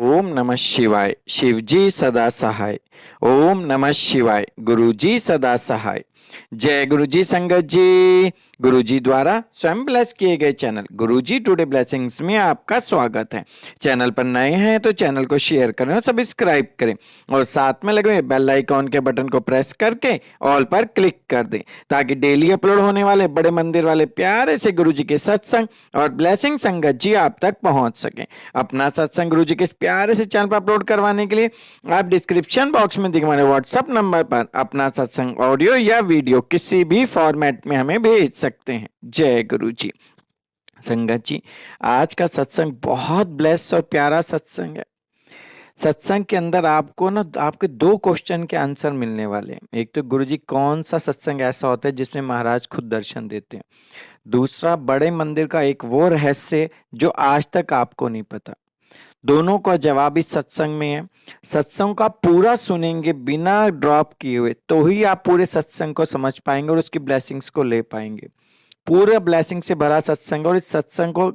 ओम नमः शिवाय। शिवजी सदा सहाय। ओम नमः शिवाय। गुरुजी सदा सहाय। जय गुरुजी संगत जी। गुरुजी द्वारा स्वयं ब्लेस किए गए चैनल गुरुजी टुडे ब्लेसिंग्स में आपका स्वागत है। चैनल पर नए हैं तो चैनल को शेयर करें और सब्सक्राइब करें और साथ में लगे हुए बेल आइकॉन के बटन को प्रेस करके ऑल पर क्लिक कर दें ताकि डेली अपलोड होने वाले बड़े मंदिर वाले प्यारे से गुरुजी के सत्संग और ब्लेसिंग संगत जी आप तक पहुंच सके। अपना सत्संग गुरुजी के इस प्यारे से चैनल पर अपलोड करवाने के लिए आप डिस्क्रिप्शन बॉक्स में दिखे हमारे व्हाट्सएप नंबर पर अपना सत्संग ऑडियो या वीडियो किसी भी फॉर्मेट में हमें भेज सकते हैं। जय गुरु जी। संगत जी, आज का सत्संग बहुत ब्लेस और प्यारा सत्संग है। सत्संग के अंदर आपको ना आपके दो क्वेश्चन के आंसर मिलने वाले हैं। एक तो गुरुजी कौन सा सत्संग ऐसा होता है जिसमें महाराज खुद दर्शन देते हैं। दूसरा, बड़े मंदिर का एक वो रहस्य जो आज तक आपको नहीं पता। दोनों का जवाब इस सत्संग में है। सत्संग का पूरा सुनेंगे बिना ड्रॉप किए हुए तो ही आप पूरे सत्संग को समझ पाएंगे और उसकी ब्लेसिंग्स को ले पाएंगे। पूरे ब्लेसिंग से भरा सत्संग और इस सत्संग को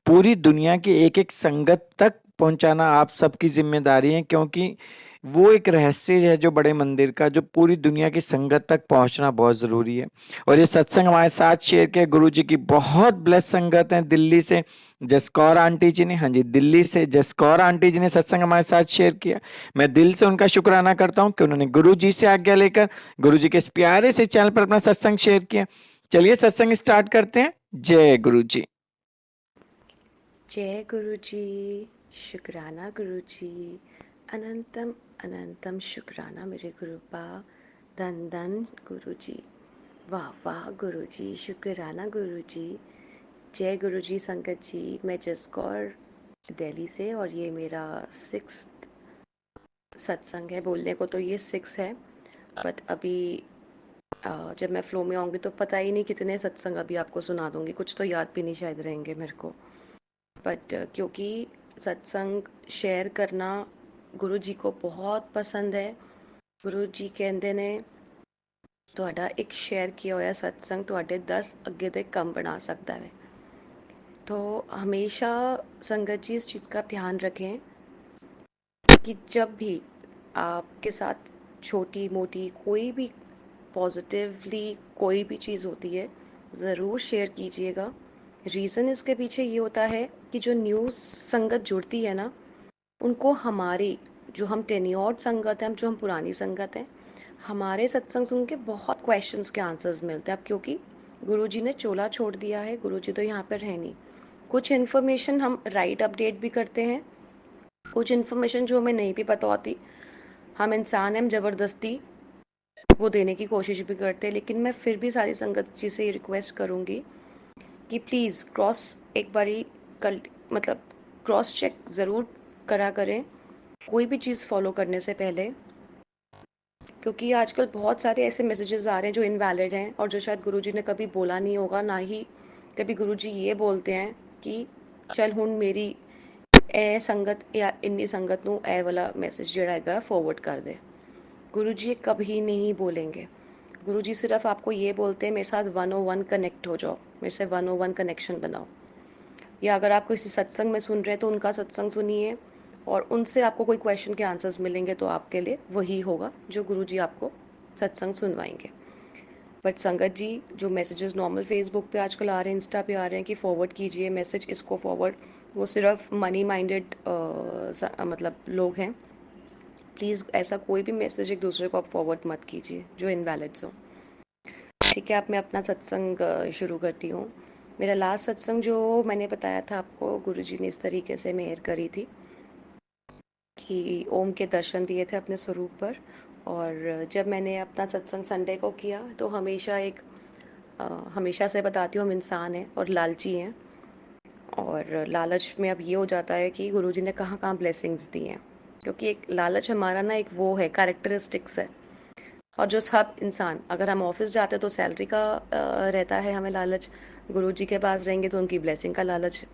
पूरी दुनिया की एक एक संगत तक पहुंचाना आप सबकी जिम्मेदारी है, क्योंकि वो एक रहस्य है जो बड़े मंदिर का जो पूरी दुनिया की संगत तक पहुंचना बहुत जरूरी है। और ये सत्संग हमारे साथ शेयर किया गुरु जी की बहुत ब्लेस संगत है। दिल्ली से जसकौर आंटी जी ने, हाँ जी, दिल्ली से जसकौर आंटी जी ने सत्संग हमारे साथ शेयर किया। मैं दिल से उनका शुक्राना करता हूँ कि उन्होंने गुरु जी से आज्ञा लेकर गुरु जी के इस प्यारे से चैनल पर अपना सत्संग शेयर किया। चलिए सत्संग स्टार्ट करते हैं। जय गुरु जी। जय गुरु जी। शुक्राना गुरु जी। अनंतम अनंतम शुक्राना मेरे गुरुपा। धन धन गुरु जी। वाह वाह गुरु जी, शुक्राना गुरु जी। जय गुरु जी संगत जी। मैं जसकौर दिल्ली से और ये मेरा 6th सत्संग है। बोलने को तो ये 6 है, बट अभी जब मैं फ्लो में आऊँगी तो पता ही नहीं कितने सत्संग अभी आपको सुना दूँगी। कुछ तो याद भी नहीं शायद रहेंगे मेरे को, बट क्योंकि सत्संग शेयर करना गुरु जी को बहुत पसंद है। गुरु जी कहते ने ਤੁਹਾਡਾ एक शेयर किया होया सत्संग ਤੁਹਾਡੇ 10 ਅੱਗੇ ਦੇ कम बना सकता है। तो हमेशा संगत जी इस चीज़ का ध्यान रखें कि जब भी आपके साथ छोटी मोटी कोई भी पॉजिटिवली कोई भी चीज़ होती है, ज़रूर शेयर कीजिएगा। रीज़न इसके पीछे ये होता है कि जो न्यू संगत जुड़ती है ना, उनको हमारी जो हम टेन्योर्ड संगत हैं, जो हम पुरानी संगत हैं, हमारे सत्संग सुन के बहुत क्वेश्चंस के आंसर्स मिलते हैं। अब क्योंकि गुरुजी ने चोला छोड़ दिया है, गुरुजी तो यहाँ पर है नहीं। कुछ इन्फॉर्मेशन हम राइट अपडेट भी करते हैं, कुछ इन्फॉर्मेशन जो हमें नहीं भी पता होती, हम इंसान हैं, हम ज़बरदस्ती वो देने की कोशिश भी करते हैं। लेकिन मैं फिर भी सारी संगत जी से ये रिक्वेस्ट करूँगी कि प्लीज़ क्रॉस एक बारी कल मतलब क्रॉस चेक ज़रूर करा करें कोई भी चीज़ फॉलो करने से पहले, क्योंकि आजकल बहुत सारे ऐसे मैसेजेस आ रहे हैं जो इनवैलिड हैं और जो शायद गुरुजी ने कभी बोला नहीं होगा। ना ही कभी गुरुजी ये बोलते हैं कि चल हुण मेरी ए संगत या इन्नी संगत नू ए वाला मैसेज जोड़ा है फॉरवर्ड कर दे। गुरुजी ये कभी नहीं बोलेंगे। गुरुजी सिर्फ आपको ये बोलते हैं मेरे साथ 101 कनेक्ट हो जाओ, मेरे से 101 कनेक्शन बनाओ। या अगर आप किसी सत्संग में सुन रहे हैं तो उनका सत्संग सुनिए और उनसे आपको कोई क्वेश्चन के आंसर्स मिलेंगे तो आपके लिए वही होगा जो गुरुजी आपको सत्संग सुनवाएंगे। बट संगत जी, जो मैसेजेस नॉर्मल फेसबुक पे आजकल आ रहे हैं, इंस्टा पे आ रहे हैं कि फॉरवर्ड कीजिए मैसेज, इसको फॉरवर्ड, वो सिर्फ मनी माइंडेड मतलब लोग हैं। प्लीज़ ऐसा कोई भी मैसेज एक दूसरे को आप फॉरवर्ड मत कीजिए जो इनवैलिड्स हो। ठीक है, अब मैं अपना सत्संग शुरू करती हूँ। मेरा लास्ट सत्संग जो मैंने बताया था आपको, गुरुजी ने इस तरीके से मेहर करी थी कि ओम के दर्शन दिए थे अपने स्वरूप पर। और जब मैंने अपना सत्संग संडे को किया तो हमेशा से बताती हूँ, हम इंसान हैं और लालची हैं, और लालच में अब ये हो जाता है कि गुरुजी ने कहाँ कहाँ ब्लेसिंग्स दी हैं। क्योंकि एक लालच हमारा ना एक वो है, कैरेक्टरिस्टिक्स है। और जो सब इंसान, अगर हम ऑफिस जाते तो सैलरी का रहता है हमें लालच, गुरुजी के पास रहेंगे तो उनकी ब्लेसिंग का लालच।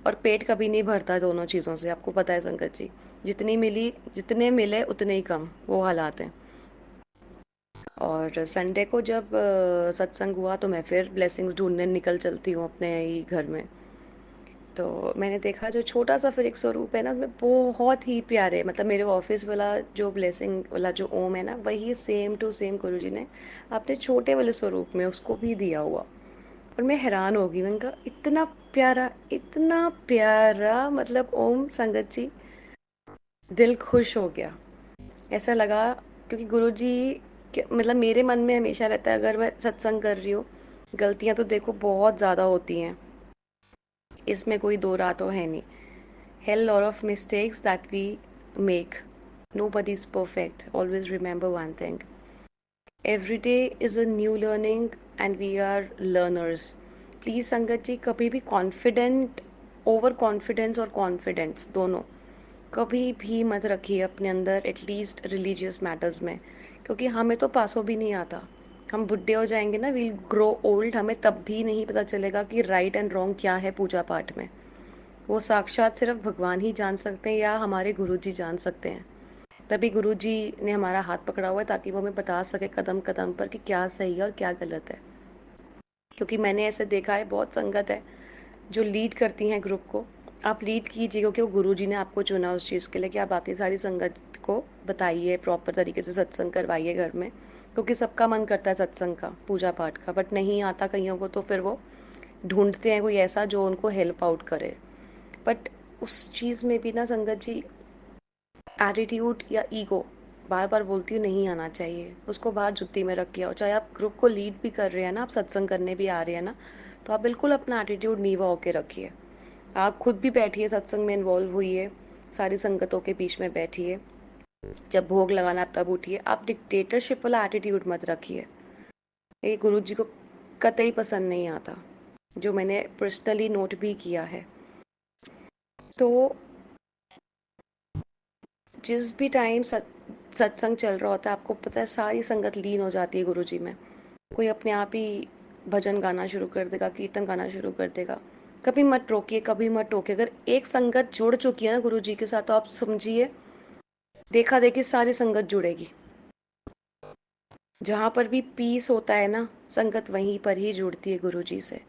और पेट कभी नहीं भरता दोनों चीज़ों से, आपको पता है संगत जी। जितने मिले उतने ही कम, वो हालात हैं। और संडे को जब सत्संग हुआ तो मैं फिर ब्लेसिंग्स ढूंढने निकल चलती हूँ अपने ही घर में। तो मैंने देखा जो छोटा सा फिर एक स्वरूप है ना, उसमें बहुत ही प्यारे, मतलब मेरे ऑफिस वाला जो ब्लेसिंग वाला जो ओम है ना, वही सेम टू सेम गुरुजी ने अपने छोटे वाले स्वरूप में उसको भी दिया हुआ। और मैं हैरान हो गई, मैंने कहा इतना प्यारा, मतलब ओम संगत जी, दिल खुश हो गया। ऐसा लगा, क्योंकि गुरुजी मतलब मेरे मन में हमेशा रहता है, अगर मैं सत्संग कर रही हूँ, गलतियाँ तो देखो बहुत ज़्यादा होती हैं, इसमें कोई दो राह तो है नहीं। hell lot of mistakes that we make. Nobody's perfect. Always remember one thing. Every day is a new learning and we are learners. Please संगत जी, कभी भी कॉन्फिडेंट, ओवर कॉन्फिडेंस और कॉन्फिडेंस दोनों कभी भी मत रखिए अपने अंदर, एटलीस्ट रिलीजियस मैटर्स में, क्योंकि हमें तो पासों भी नहीं आता। हम बुढ़े हो जाएंगे ना, वील ग्रो ओल्ड, हमें तब भी नहीं पता चलेगा कि राइट एंड रॉन्ग क्या है पूजा पाठ में। वो साक्षात सिर्फ भगवान ही जान सकते हैं या हमारे गुरुजी जान सकते हैं। तभी गुरुजी ने हमारा हाथ पकड़ा हुआ है, ताकि वो हमें बता सके कदम कदम पर कि क्या सही है और क्या गलत है। क्योंकि मैंने ऐसे देखा है, बहुत संगत है जो लीड करती हैं ग्रुप को। आप लीड कीजिए, क्योंकि वो गुरुजी ने आपको चुना उस चीज़ के लिए कि आप बाकी सारी संगत को बताइए, प्रॉपर तरीके से सत्संग करवाइए घर में, क्योंकि सबका मन करता है सत्संग का, पूजा पाठ का, बट नहीं आता कईयों को, तो फिर वो ढूंढते हैं कोई ऐसा जो उनको हेल्प आउट करे। बट उस चीज़ में भी ना संगत जी, एटीट्यूड या ईगो, बार बार बोलती हूँ, नहीं आना चाहिए। उसको बाहर जुत्ती में रख के आओ। चाहे आप ग्रुप को लीड भी कर रहे हैं ना, आप सत्संग करने भी आ रहे हैं ना, तो आप बिल्कुल अपना एटीट्यूड नीवा होके रखिए। आप खुद भी बैठिए, सत्संग में इन्वॉल्व हुई, सारी संगतों के बीच में बैठिए, जब भोग लगाना तब उठिए। आप डिक्टेटरशिप वाला एटीट्यूड मत रखिए, ये गुरु जी को कतई पसंद नहीं आता, जो मैंने पर्सनली नोट भी किया है। तो जिस भी टाइम सत्संग चल रहा होता है, आपको पता है सारी संगत लीन हो जाती है गुरु जी में। कोई अपने आप ही भजन गाना शुरू कर देगा, कीर्तन गाना शुरू कर देगा। कभी मत रोकिए, कभी मत टोकिए। अगर एक संगत जुड़ चुकी है ना गुरु जी के साथ, तो आप समझिए देखा देखी सारी संगत जुड़ेगी। जहाँ पर भी पीस होता है ना, संगत वहीं पर ही जुड़ती है गुरु जी से।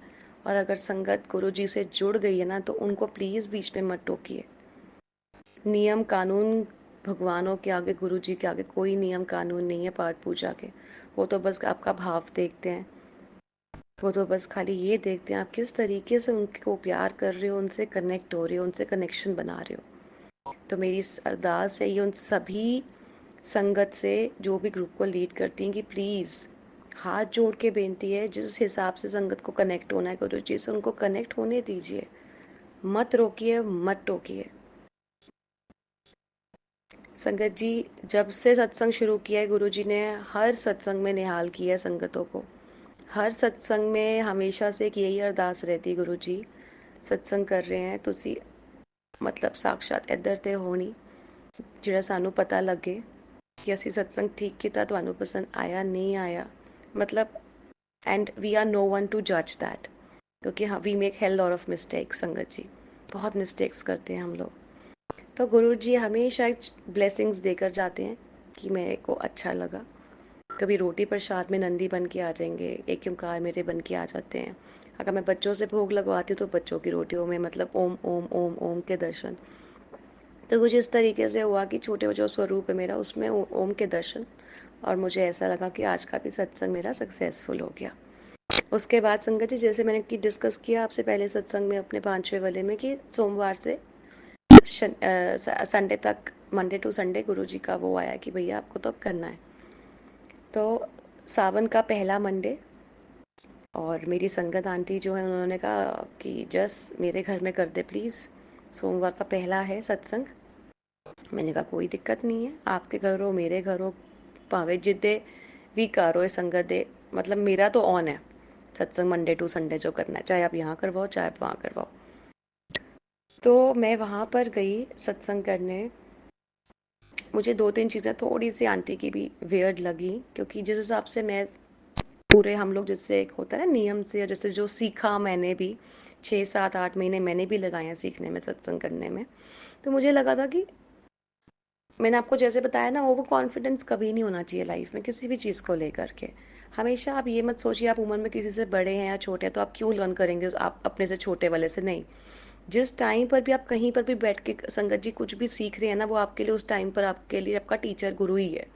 और अगर संगत गुरु जी से जुड़ गई है ना, तो उनको प्लीज़ बीच में मत टोकिए। नियम कानून भगवानों के आगे, गुरु जी के आगे कोई नियम कानून नहीं है पाठ पूजा के। वो तो बस आपका भाव देखते हैं, वो तो बस खाली ये देखते हैं आप किस तरीके से उनको प्यार कर रहे हो, उनसे कनेक्ट हो रहे हो, उनसे कनेक्शन बना रहे हो। तो मेरी इस अरदास है ये उन सभी संगत से जो भी ग्रुप को लीड करती हैं, कि प्लीज़ हाथ जोड़ के बेनती है, जिस हिसाब से संगत को कनेक्ट होना है गुरु जी से, उनको कनेक्ट होने दीजिए। मत रोकिए, मत टोकिए। संगत जी, जब से सत्संग शुरू किया है गुरु जी ने, हर सत्संग में निहाल किया है संगतों को। हर सत्संग में हमेशा से एक यही अरदास रहती, गुरु जी सत्संग कर रहे हैं, तुसी मतलब साक्षात ਇੱਧਰ ਤੇ ਹੋਣੀ, ਜਿਹੜਾ ਸਾਨੂੰ ਪਤਾ ਲੱਗੇ ਕਿ ਅਸੀਂ सत्संग ठीक ਕੀਤਾ, ਤੁਹਾਨੂੰ पसंद आया नहीं आया, मतलब and we are no one to जज दैट। क्योंकि हाँ, we make hell lot of mistakes Sangat ji, बहुत मिस्टेक्स करते हैं हम लोग। तो गुरु जी हमेशा ब्लेसिंग्स देकर जाते हैं कि मेरे को अच्छा लगा। कभी रोटी प्रसाद में नंदी बन के आ जाएंगे, एक ओंकार मेरे बन के आ जाते हैं। अगर मैं बच्चों से भोग लगवाती हूँ, तो बच्चों की रोटियों में मतलब ओम ओम ओम ओम के दर्शन। तो कुछ इस तरीके से हुआ कि छोटे जो स्वरूप है मेरा, उसमें ओम के दर्शन। और मुझे ऐसा लगा कि आज का भी सत्संग मेरा सक्सेसफुल हो गया। उसके बाद संगत जी, जैसे मैंने कि डिस्कस किया आपसे पहले सत्संग में अपने 5वें वाले में, कि सोमवार से संडे तक, मंडे टू संडे गुरु जी का वो आया कि भैया आपको तो अब करना है। तो सावन का पहला मंडे, और मेरी संगत आंटी जो है, उन्होंने कहा कि जस मेरे घर में कर दे प्लीज़, सोमवार का पहला है सत्संग। मैंने कहा कोई दिक्कत नहीं है, आपके घर हो मेरे घर हो, भावे जिदे भी करो संगत दे, मतलब मेरा तो ऑन है सत्संग मंडे टू संडे जो करना है, चाहे आप यहाँ करवाओ चाहे आप वहाँ करवाओ। तो मैं वहाँ पर गई सत्संग करने। मुझे दो तीन चीज़ें थोड़ी सी आंटी की भी वियर्ड लगी, क्योंकि जिस हिसाब से मैं पूरे हम लोग जैसे एक होता है ना नियम से, जैसे जो सीखा मैंने भी 6 7 8 महीने मैंने भी लगाए हैं सीखने में, सत्संग करने में। तो मुझे लगा था कि मैंने आपको जैसे बताया ना, ओवर कॉन्फिडेंस कभी नहीं होना चाहिए लाइफ में किसी भी चीज़ को लेकर के। हमेशा आप ये मत सोचिए आप उम्र में किसी से बड़े हैं या छोटे हैं तो आप क्यों लर्न करेंगे आप अपने से छोटे वाले से, नहीं। जिस टाइम पर भी आप कहीं पर भी बैठ के संगत जी कुछ भी सीख रहे हैं ना, वो आपके लिए उस टाइम पर आपके लिए आपका टीचर गुरु ही है।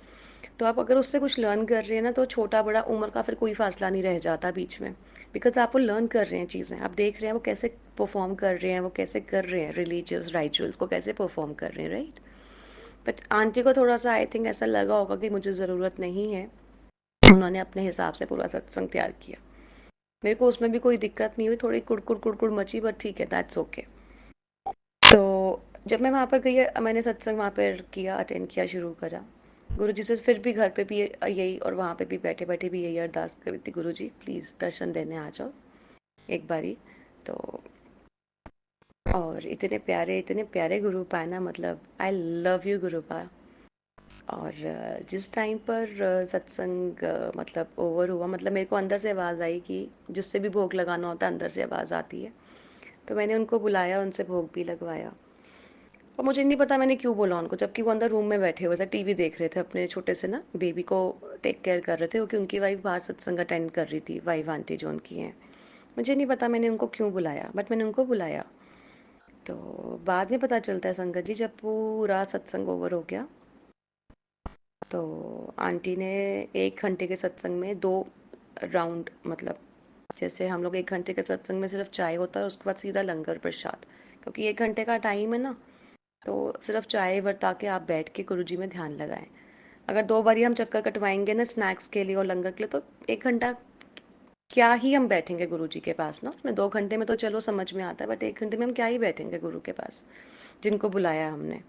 तो आप अगर उससे कुछ लर्न कर रहे हैं ना, तो छोटा बड़ा उम्र का फिर कोई फासला नहीं रह जाता बीच में। बिकॉज आप वो लर्न कर रहे हैं चीज़ें, आप देख रहे हैं वो कैसे परफॉर्म कर रहे हैं, वो कैसे कर रहे हैं रिलीजियस राइचुअल्स को कैसे परफॉर्म कर रहे हैं, राइट। बट आंटी को थोड़ा सा आई थिंक ऐसा लगा होगा कि मुझे ज़रूरत नहीं है, उन्होंने अपने हिसाब से पूरा सत्संग तैयार किया। मेरे को उसमें भी कोई दिक्कत नहीं हुई, थोड़ी कुड़कुड़ कुड़कुड़ मची, बट ठीक है, दैट्स ओके। तो जब मैं वहाँ पर गई, मैंने सत्संग वहाँ पर किया, अटेंड किया, शुरू करा। गुरु जी से फिर भी घर पे भी यही और वहाँ पे भी बैठे बैठे भी यही अरदास करी थी, गुरु जी प्लीज़ दर्शन देने आ जाओ एक बारी। तो और इतने प्यारे गुरु पाए ना, मतलब आई लव यू गुरु पा। और जिस टाइम पर सत्संग मतलब ओवर हुआ, मतलब मेरे को अंदर से आवाज़ आई कि जिससे भी भोग लगाना होता है अंदर से आवाज़ आती है। तो मैंने उनको बुलाया, उनसे भोग भी लगवाया। और मुझे नहीं पता मैंने क्यों बोला उनको, जबकि वो अंदर रूम में बैठे हुए थे, टीवी देख रहे थे, अपने छोटे से ना बेबी को टेक केयर कर रहे थे, क्योंकि उनकी वाइफ बाहर सत्संग अटेंड कर रही थी, वाइफ आंटी जो उनकी हैं। मुझे नहीं पता मैंने उनको क्यों बुलाया, बट मैंने उनको बुलाया। तो बाद में पता चलता है संगत जी, जब पूरा सत्संग ओवर हो गया, तो आंटी ने 1 घंटे के सत्संग में 2 राउंड, मतलब जैसे हम लोग 1 घंटे के सत्संग में सिर्फ चाय होता है, उसके बाद सीधा लंगर प्रसाद, क्योंकि 1 घंटे का टाइम है ना। तो सिर्फ चाय वर्ता के आप बैठ के गुरुजी में ध्यान लगाएं। अगर 2 बारी हम चक्कर कटवाएंगे ना स्नैक्स के लिए और लंगर के लिए, तो 1 घंटा क्या ही हम बैठेंगे गुरु जी के पास ना। उसमें 2 घंटे में तो चलो समझ में आता है, बट 1 घंटे में हम क्या ही बैठेंगे गुरु के पास, जिनको बुलाया हमने।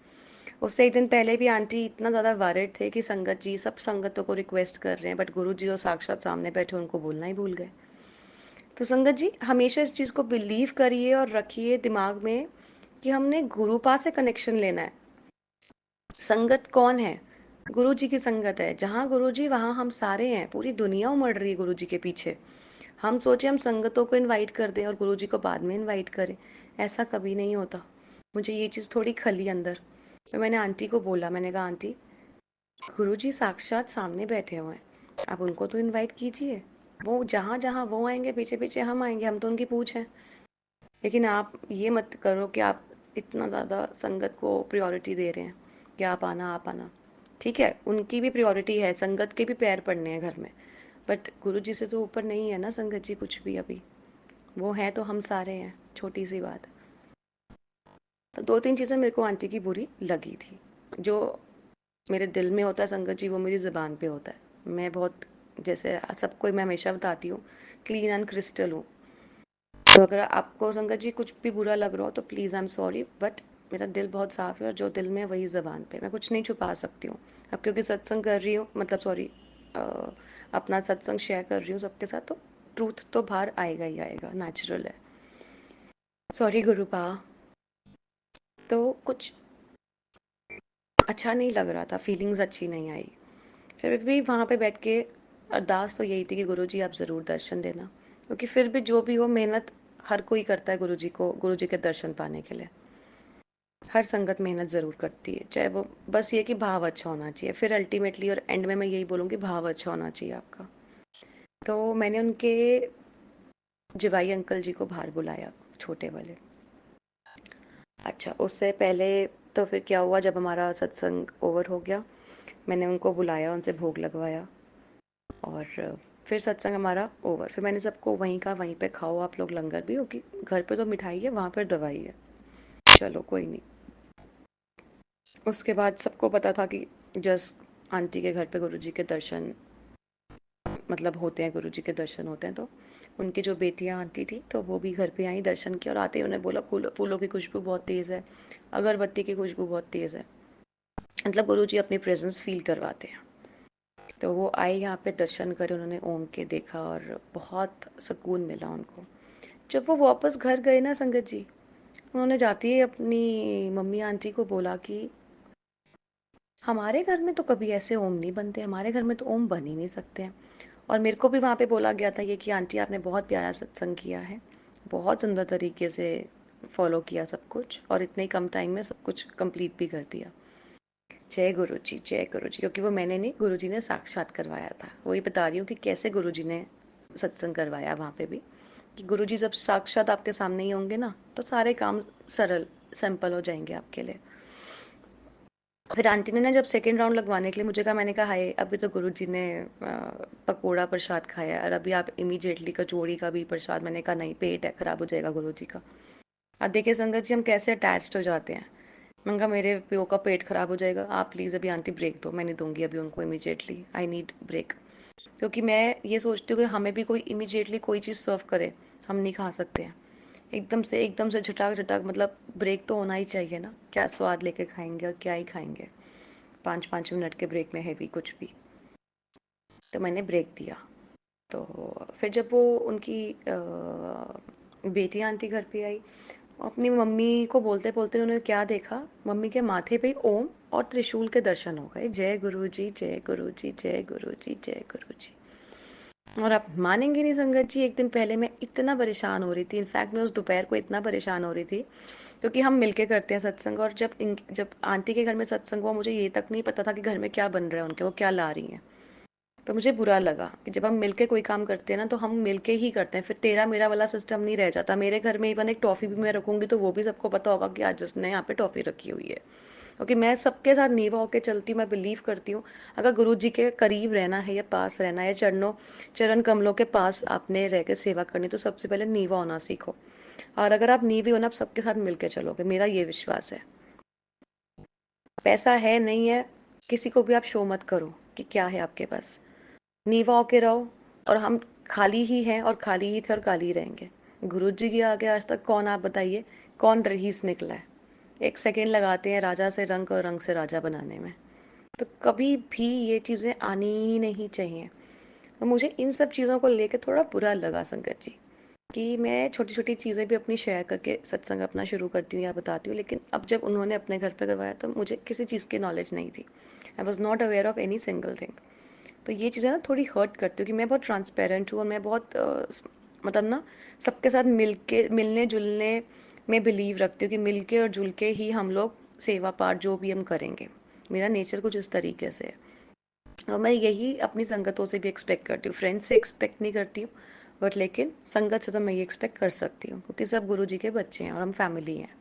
उससे एक दिन पहले भी आंटी इतना ज़्यादा वारिड थे कि संगत जी सब संगतों को रिक्वेस्ट कर रहे हैं, बट गुरु जी जो साक्षात सामने बैठे उनको बोलना ही भूल गए। तो संगत जी हमेशा इस चीज़ को बिलीव करिए और रखिए दिमाग में कि हमने गुरु पास से कनेक्शन लेना है। संगत कौन है? गुरु जी की संगत है। जहाँ गुरु जी वहाँ हम सारे हैं, पूरी दुनिया उमड़ रही है गुरु जी के पीछे। हम सोचे हम संगतों को इनवाइट कर दें और गुरु जी को बाद में इनवाइट करें, ऐसा कभी नहीं होता। मुझे ये चीज़ थोड़ी खली अंदर। फिर मैंने आंटी को बोला, मैंने कहा आंटी, गुरु जी साक्षात सामने बैठे हुए हैं, आप उनको तो इनवाइट कीजिए। वो जहाँ जहाँ वो आएंगे पीछे पीछे हम आएंगे, हम तो उनकी पूछ हैं। लेकिन आप ये मत करो कि आप इतना ज़्यादा संगत को प्रायोरिटी दे रहे हैं कि आप आना आप आना। ठीक है, उनकी भी प्रायोरिटी है, संगत के भी पैर पड़ने हैं घर में, बट गुरु जी से तो ऊपर नहीं है ना संगत जी कुछ भी अभी। वो है तो हम सारे हैं, छोटी सी बात। तो 2-3 चीज़ें मेरे को आंटी की बुरी लगी थी। जो मेरे दिल में होता है संगत जी, वो मेरी ज़बान पे होता है। मैं बहुत, जैसे सबको मैं हमेशा बताती हूँ, क्लीन एंड क्रिस्टल हूँ। तो अगर आपको संगत जी कुछ भी बुरा लग रहा हो तो please I am sorry, but मेरा दिल बहुत साफ़ है और जो दिल में है वही ज़बान पे, मैं कुछ नहीं छुपा सकती हूँ। अब क्योंकि सत्संग कर रही हूँ, मतलब सॉरी, अपना सत्संग शेयर कर रही हूँ सबके साथ, तो ट्रूथ तो बाहर आएगा ही आएगा, नेचुरल है। सॉरी गुरुपा। तो कुछ अच्छा नहीं लग रहा था, फीलिंग्स अच्छी नहीं आई। फिर भी वहाँ पे बैठ के अरदास तो यही थी कि गुरु जी आप ज़रूर दर्शन देना, क्योंकि फिर भी जो भी हो मेहनत हर कोई करता है गुरु जी को, गुरु जी के दर्शन पाने के लिए। हर संगत मेहनत ज़रूर करती है, चाहे वो बस ये कि भाव अच्छा होना चाहिए। फिर अल्टीमेटली और एंड में मैं यही बोलूँगी, भाव अच्छा होना चाहिए आपका। तो मैंने उनके जवाई अंकल जी को बाहर बुलाया, छोटे वाले। अच्छा, उससे पहले तो फिर क्या हुआ, जब हमारा सत्संग ओवर हो गया, मैंने उनको बुलाया, उनसे भोग लगवाया, और फिर सत्संग हमारा ओवर। फिर मैंने सबको वहीं का वहीं पे खाओ आप लोग लंगर भी, क्योंकि घर पे तो मिठाई है, वहाँ पर दवाई है। चलो कोई नहीं। उसके बाद सबको पता था कि जस्ट आंटी के घर पे गुरुजी के दर्शन, मतलब होते हैं, गुरुजी के दर्शन होते हैं। तो उनकी जो बेटियां आंटी थी, तो वो भी घर पे आई, दर्शन किया, और आते ही उन्हें बोला फूलों की खुशबू बहुत तेज़ है, अगरबत्ती की खुशबू बहुत तेज़ है, मतलब गुरुजी अपनी प्रेजेंस फील करवाते हैं। तो वो आए यहाँ पे, दर्शन करे, उन्होंने ओम के देखा और बहुत सुकून मिला उनको। जब वो वापस घर गए ना संगत जी, उन्होंने जाती ही अपनी मम्मी आंटी को बोला कि हमारे घर में तो कभी ऐसे ओम नहीं बनते, हमारे घर में तो ओम बन ही नहीं सकते हैं। और मेरे को भी वहाँ पे बोला गया था ये कि आंटी आपने बहुत प्यारा सत्संग किया है, बहुत सुंदर तरीके से फॉलो किया सब कुछ, और इतने ही कम टाइम में सब कुछ कंप्लीट भी कर दिया। जय गुरु जी, जय गुरु जी। क्योंकि वो मैंने नहीं, गुरु जी ने साक्षात करवाया था। वही बता रही हूँ कि कैसे गुरु जी ने सत्संग करवाया वहाँ पे भी। कि गुरुजी जब साक्षात आपके सामने ही होंगे ना, तो सारे काम सरल सिंपल हो जाएंगे आपके लिए। फिर आंटी ने ना जब सेकेंड राउंड लगवाने के लिए मुझे कहा, मैंने कहा हाय अभी तो गुरुजी ने पकोड़ा प्रसाद खाया और अभी आप इमीडिएटली कचौड़ी का भी प्रसाद। मैंने कहा नहीं, पेट है खराब हो जाएगा गुरुजी का। अब देखिए संगत जी, हम कैसे अटैच्ड हो जाते हैं। मैंने कहा मेरे प्यो का पेट खराब हो जाएगा, आप प्लीज़ अभी आंटी ब्रेक दो, मैं नहीं दूंगी अभी उनको इमीडिएटली, आई नीड ब्रेक। क्योंकि मैं ये सोचती हूँ कि हमें भी कोई इमीडिएटली कोई चीज़ सर्व करे, हम नहीं खा सकते हैं एकदम से झटाक झटाक, मतलब ब्रेक तो होना ही चाहिए ना। क्या स्वाद लेके खाएंगे और क्या ही खाएंगे 5-5 मिनट के ब्रेक में हैवी कुछ भी। तो मैंने ब्रेक दिया। तो फिर जब वो उनकी बेटी आंटी घर पे आई, अपनी मम्मी को बोलते बोलते उन्होंने क्या देखा, मम्मी के माथे पे ओम और त्रिशूल के दर्शन हो गए। जय गुरु जी, जय गुरु जी, जय गुरु जी, जय गुरु जी। और आप मानेंगे नहीं संगत जी, एक दिन पहले मैं इतना परेशान हो रही थी, इनफैक्ट मैं उस दोपहर को इतना परेशान हो रही थी, क्योंकि हम मिलके करते हैं सत्संग। और जब आंटी के घर में सत्संग हुआ, मुझे ये तक नहीं पता था कि घर में क्या बन रहा है उनके, वो क्या ला रही हैं। तो मुझे बुरा लगा कि जब हम मिलके कोई काम करते हैं ना, तो हम मिलके ही करते हैं, फिर तेरा मेरा वाला सिस्टम नहीं रह जाता। मेरे घर में इवन एक टॉफी भी मैं रखूंगी तो वो भी सबको पता होगा कि आज जिसने यहाँ पे टॉफी रखी हुई है। क्योंकि मैं सबके साथ नीवा होकर चलती हूँ। मैं बिलीव करती हूँ, अगर गुरु जी के करीब रहना है या पास रहना है, चरण कमलों के पास आपने रह के सेवा करनी, तो सबसे पहले नीवा होना सीखो। और अगर आप नीवी हो ना, आप सबके साथ मिलके चलोगे, मेरा ये विश्वास है। पैसा है नहीं है, किसी को भी आप शो मत करो कि क्या है आपके पास, नीवा होके रहो। और हम खाली ही हैं और खाली ही थे और खाली ही रहेंगे। गुरु जी के आगे आज तक कौन, आप बताइए, कौन रईस निकला है? एक सेकेंड लगाते हैं राजा से रंक और रंग से राजा बनाने में। तो कभी भी ये चीज़ें आनी ही नहीं चाहिए। तो मुझे इन सब चीज़ों को लेकर थोड़ा बुरा लगा संगत जी, कि मैं छोटी छोटी चीज़ें भी अपनी शेयर करके सत्संग अपना शुरू करती हूँ या बताती हूँ, लेकिन अब जब उन्होंने अपने घर पे करवाया तो मुझे किसी चीज़ की नॉलेज नहीं थी। I was not aware of any single thing. तो ये चीज़ें ना थोड़ी हर्ट करती हूँ कि मैं बहुत ट्रांसपेरेंट हूँ और मैं बहुत मतलब ना सबके साथ मिलके मिलने जुलने में बिलीव रखती हूँ कि मिलके और जुल के ही हम लोग सेवा पाठ जो भी हम करेंगे। मेरा नेचर कुछ इस तरीके से है। और मैं यही अपनी संगतों से भी एक्सपेक्ट करती हूँ, फ्रेंड्स से एक्सपेक्ट नहीं करती हूँ, बट लेकिन संगत से तो मैं ये एक्सपेक्ट कर सकती हूँ, क्योंकि सब गुरु जी के बच्चे हैं और हम फैमिली हैं।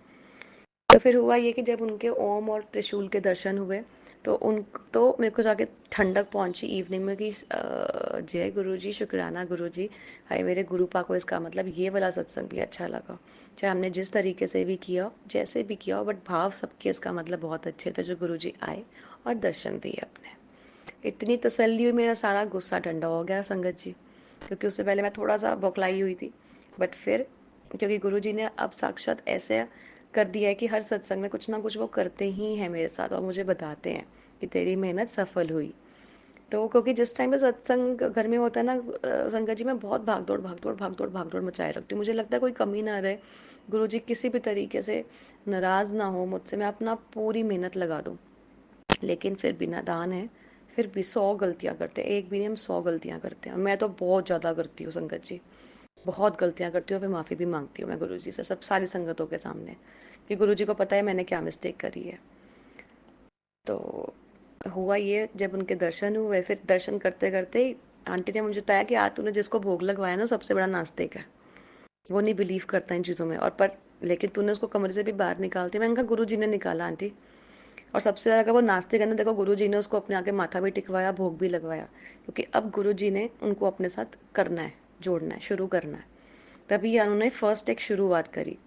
तो फिर हुआ ये कि जब उनके ओम और त्रिशूल के दर्शन हुए, तो उन तो मेरे को जाके ठंडक पहुंची इवनिंग में कि जय गुरु जी, शुक्राना गुरु जी, हाय मेरे गुरु पा को इसका मतलब ये वाला सत्संग भी अच्छा लगा। चाहे हमने जिस तरीके से भी किया, जैसे भी किया, बट भाव सबके इसका मतलब बहुत अच्छे थे जो गुरु जी आए और दर्शन दिए अपने। इतनी तसल्ली हुई, मेरा सारा गुस्सा ठंडा हो गया संगत जी, क्योंकि उससे पहले मैं थोड़ा सा बौखलाई हुई थी। बट फिर क्योंकि गुरुजी ने अब साक्षात ऐसे कर दिया है कि हर सत्संग में कुछ ना कुछ वो करते ही हैं मेरे साथ और मुझे बताते हैं कि तेरी मेहनत सफल हुई। तो क्योंकि जिस टाइम पे सत्संग घर में होता है ना संगत जी, मैं बहुत भाग दौड़ मचाए रखती हूँ। मुझे लगता है कोई कमी ना रहे, गुरुजी किसी भी तरीके से नाराज ना हो मुझसे, मैं अपना पूरी मेहनत लगा दूँ। लेकिन फिर भी नादान है, फिर भी 100 गलतियां करते हैं, एक भी नहीं हम 100 गलतियां करते हैं। मैं तो बहुत ज़्यादा करती हूँ संगत जी, बहुत गलतियां करती हूँ। फिर माफ़ी भी मांगती हूँ मैं गुरु जी से, सब सारी संगतों के सामने, कि गुरु जी को पता है मैंने क्या मिस्टेक करी है। तो हुआ ये, जब उनके दर्शन हुए, फिर दर्शन करते करते ही आंटी ने मुझे बताया कि आज तूने जिसको भोग लगवाया ना, सबसे बड़ा नास्तिक है, वो नहीं बिलीव करता इन चीज़ों में। और पर लेकिन तूने उसको कमरे से भी बाहर निकालती। मैंने कहा गुरु जी ने निकाला आंटी। और सबसे ज़्यादा वो नास्तिक है ना, देखो गुरु जी ने उसको अपने आगे माथा भी टिकवाया, भोग भी लगवाया, क्योंकि अब गुरु जी ने उनको अपने साथ करना है, जोड़ना है, शुरू करना है। तभी उन्होंने फर्स्ट एक शुरुआत करी।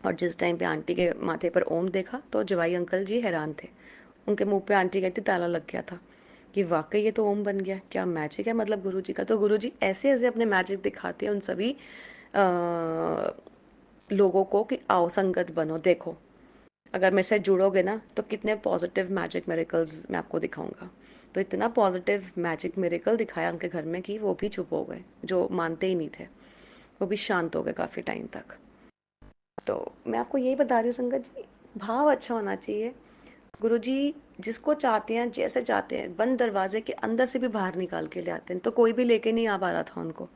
और जिस टाइम पे आंटी के माथे पर ओम देखा, तो जवाई अंकल जी हैरान थे। उनके मुंह पे आंटी कहती ताला लग गया था कि वाकई ये तो ओम बन गया, क्या मैजिक है मतलब गुरु जी का। तो गुरु जी ऐसे ऐसे अपने मैजिक दिखाते हैं उन सभी लोगों को कि आओ संगत बनो, देखो अगर मेरे से जुड़ोगे ना तो कितने पॉजिटिव मैजिक मेरेकल्स मैं आपको दिखाऊंगा। तो इतना पॉजिटिव मैजिक मेरेकल दिखाया उनके घर में कि वो भी चुप हो गए, जो मानते ही नहीं थे, वो भी शांत हो गए काफी टाइम तक। तो मैं आपको यही बता रही हूँ संगत जी, भाव अच्छा होना चाहिए। गुरुजी जिसको चाहते हैं, जैसे चाहते हैं, बंद दरवाजे के अंदर से भी बाहर निकाल के ले आते हैं। तो कोई भी लेके नहीं आ पा रहा था उनको,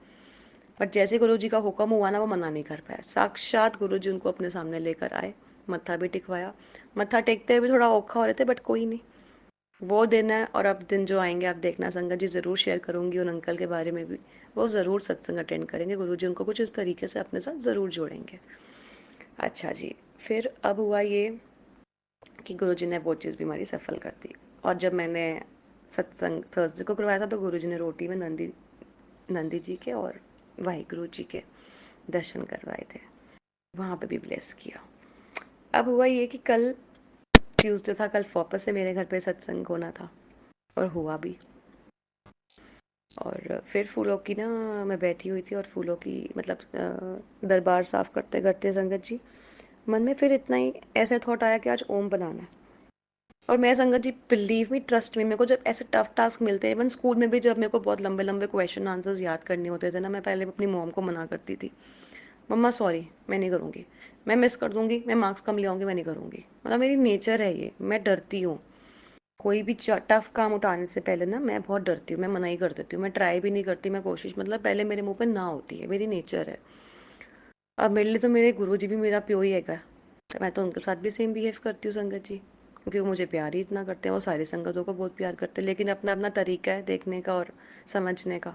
बट जैसे गुरुजी का हुक्म हुआ ना, वो मना नहीं कर पाया। साक्षात गुरुजी उनको अपने सामने लेकर आए, मत्था भी टिकवाया। मत्था टेकते हुए भी थोड़ा औखा हो रहे थे, बट कोई नहीं, वो दिन है। और अब दिन जो आएंगे आप देखना संगत जी, जरूर शेयर करूंगी उन अंकल के बारे में भी, वो ज़रूर सत्संग अटेंड करेंगे, गुरुजी उनको कुछ इस तरीके से अपने साथ ज़रूर जोड़ेंगे। अच्छा जी, फिर अब हुआ ये कि गुरुजी ने वो चीज़ भी हमारी सफल कर दी। और जब मैंने सत्संग थर्सडे को करवाया था तो गुरुजी ने रोटी में नंदी नंदी जी के और वाहिगुरु जी के दर्शन करवाए थे, वहाँ पे भी ब्लेस किया। अब हुआ ये कि कल ट्यूसडे था, कल वापस से मेरे घर पे सत्संग होना था और हुआ भी। और फिर फूलों की ना, मैं बैठी हुई थी और फूलों की मतलब दरबार साफ करते करते संगत जी, मन में फिर इतना ही ऐसे थॉट आया कि आज ओम बनाना है। और मैं संगत जी, बिलीव मी, ट्रस्ट में, मेरे को जब ऐसे टफ टास्क मिलते हैं, इवन स्कूल में भी जब मेरे को बहुत लंबे लंबे क्वेश्चन आंसर्स याद करने होते थे ना, मैं पहले अपनी मॉम को मना करती थी, मम्मा सॉरी मैं नहीं करूँगी, मैं मिस कर दूंगी, मैं मार्क्स कम ले आऊँगी, मैं नहीं करूँगी। मतलब मेरी नेचर है ये, मैं डरती हूँ। कोई भी टफ काम उठाने से पहले ना मैं बहुत डरती हूँ, मैं मना ही कर देती हूँ, मैं ट्राई भी नहीं करती, मैं कोशिश मतलब पहले मेरे मुंह पे ना होती है, मेरी नेचर है। अब मेरे लिए तो मेरे गुरुजी भी मेरा प्यो ही है, मैं तो उनके साथ भी सेम बिहेव करती हूँ संगत जी, क्योंकि वो मुझे प्यार ही इतना करते हैं। वो सारी संगतों को बहुत प्यार करते हैं, लेकिन अपना अपना तरीका है देखने का और समझने का।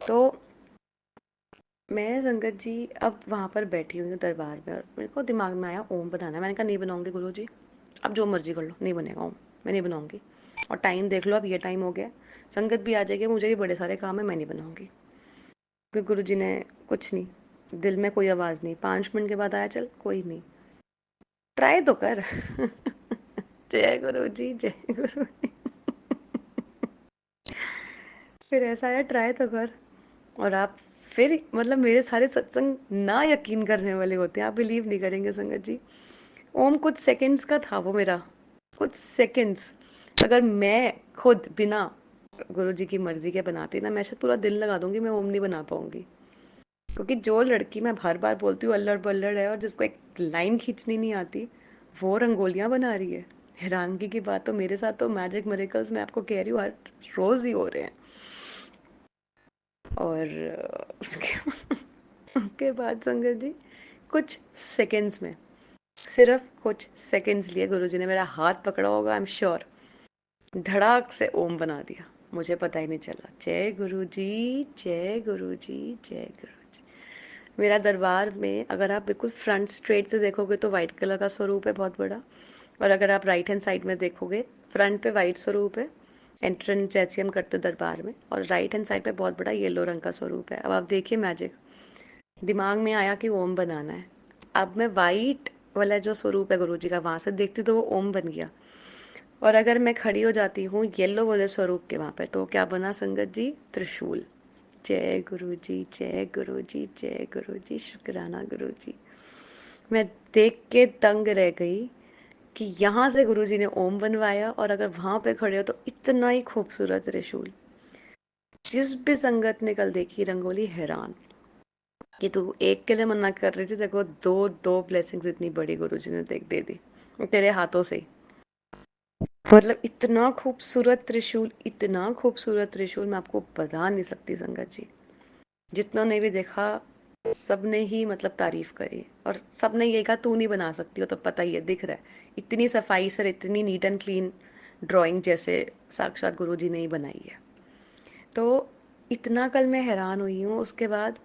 तो मैं संगत जी अब वहाँ पर बैठी हुई हूँ दरबार में और मेरे को दिमाग में आया ओम बनाना है। मैंने कहा नहीं बनाऊंगी गुरु जी, अब जो मर्जी कर लो, नहीं बनेगा ओम, मैं नहीं बनाऊंगी। और टाइम देख लो, अब ये टाइम हो गया, संगत भी आ जाएगी, मुझे भी बड़े सारे काम है, मैं नहीं बनाऊंगी। क्योंकि गुरु जी ने कुछ नहीं, दिल में कोई आवाज़ नहीं, 5 मिनट के बाद आया, चल कोई नहीं, ट्राई तो कर। जय गुरु जी, जय गुरु जी। फिर ऐसा है, ट्राई तो कर। और आप फिर मतलब मेरे सारे सत्संग ना यकीन करने वाले होते हैं, आप बिलीव नहीं करेंगे संगत जी। ओम कुछ सेकंड्स का था वो मेरा, कुछ सेकंड्स। अगर मैं खुद बिना गुरु जी की मर्जी के बनाती ना, मैं शायद पूरा दिन लगा दूंगी, मैं ओम नहीं बना पाऊंगी। क्योंकि जो लड़की, मैं बार बार बोलती हूँ, अल्लड़ बल्लड़ है और जिसको एक लाइन खींचनी नहीं आती, वो रंगोलियां बना रही है। हैरानगी की बात, तो मेरे साथ तो मैजिक मिरेकल्स मैं आपको कह रही हूँ हर रोज ही हो रहे हैं। और उसके उसके बाद संगत जी, कुछ सेकंड्स में, सिर्फ कुछ सेकंड्स लिए गुरुजी ने मेरा हाथ पकड़ा होगा, आई एम श्योर, धड़ाक से ओम बना दिया, मुझे पता ही नहीं चला। जय गुरु जी, जय गुरु जी, जय गुरु जी। मेरा दरबार में अगर आप बिल्कुल फ्रंट स्ट्रेट से देखोगे तो वाइट कलर का स्वरूप है बहुत बड़ा, और अगर आप राइट हैंड साइड में देखोगे, फ्रंट पे वाइट स्वरूप है, एंट्रेंस जैसे हम करते दरबार में, और राइट हैंड साइड पे बहुत बड़ा येलो रंग का स्वरूप है। अब आप देखिए मैजिक, दिमाग में आया कि ओम बनाना है। अब मैं वाइट वाला जो स्वरूप है गुरु जी का, वहां से देखती तो वो ओम बन गया। और अगर मैं खड़ी हो जाती हूँ येलो वाले स्वरूप के वहां पे, तो क्या बना संगत जी? त्रिशूल। जय गुरु जी, जय गुरु जी, जय गुरु जी, शुक्राना गुरु जी। मैं देख के दंग रह गई कि यहाँ से गुरुजी ने ओम बनवाया, और अगर वहां पे खड़े हो तो इतना ही खूबसूरत त्रिशूल। जिस भी संगत ने कल देखी रंगोली हैरान कि तू एक के लिए मना कर रही थी, देखो दो दो ब्लेसिंग्स इतनी बड़ी गुरुजी ने देख दे दी तेरे हाथों से ही। मतलब इतना खूबसूरत त्रिशूल, इतना खूबसूरत त्रिशूल, मैं आपको बता नहीं सकती संगत जी। जितनों ने भी देखा, सबने ही मतलब तारीफ करी, और सबने ये कहा तू नहीं बना सकती हो, तो पता ही है, दिख रहा है इतनी सफाई से, इतनी नीट एंड क्लीन ड्राइंग जैसे साक्षात गुरुजी ने ही बनाई है। तो इतना कल मैं हैरान हुई हूँ। उसके बाद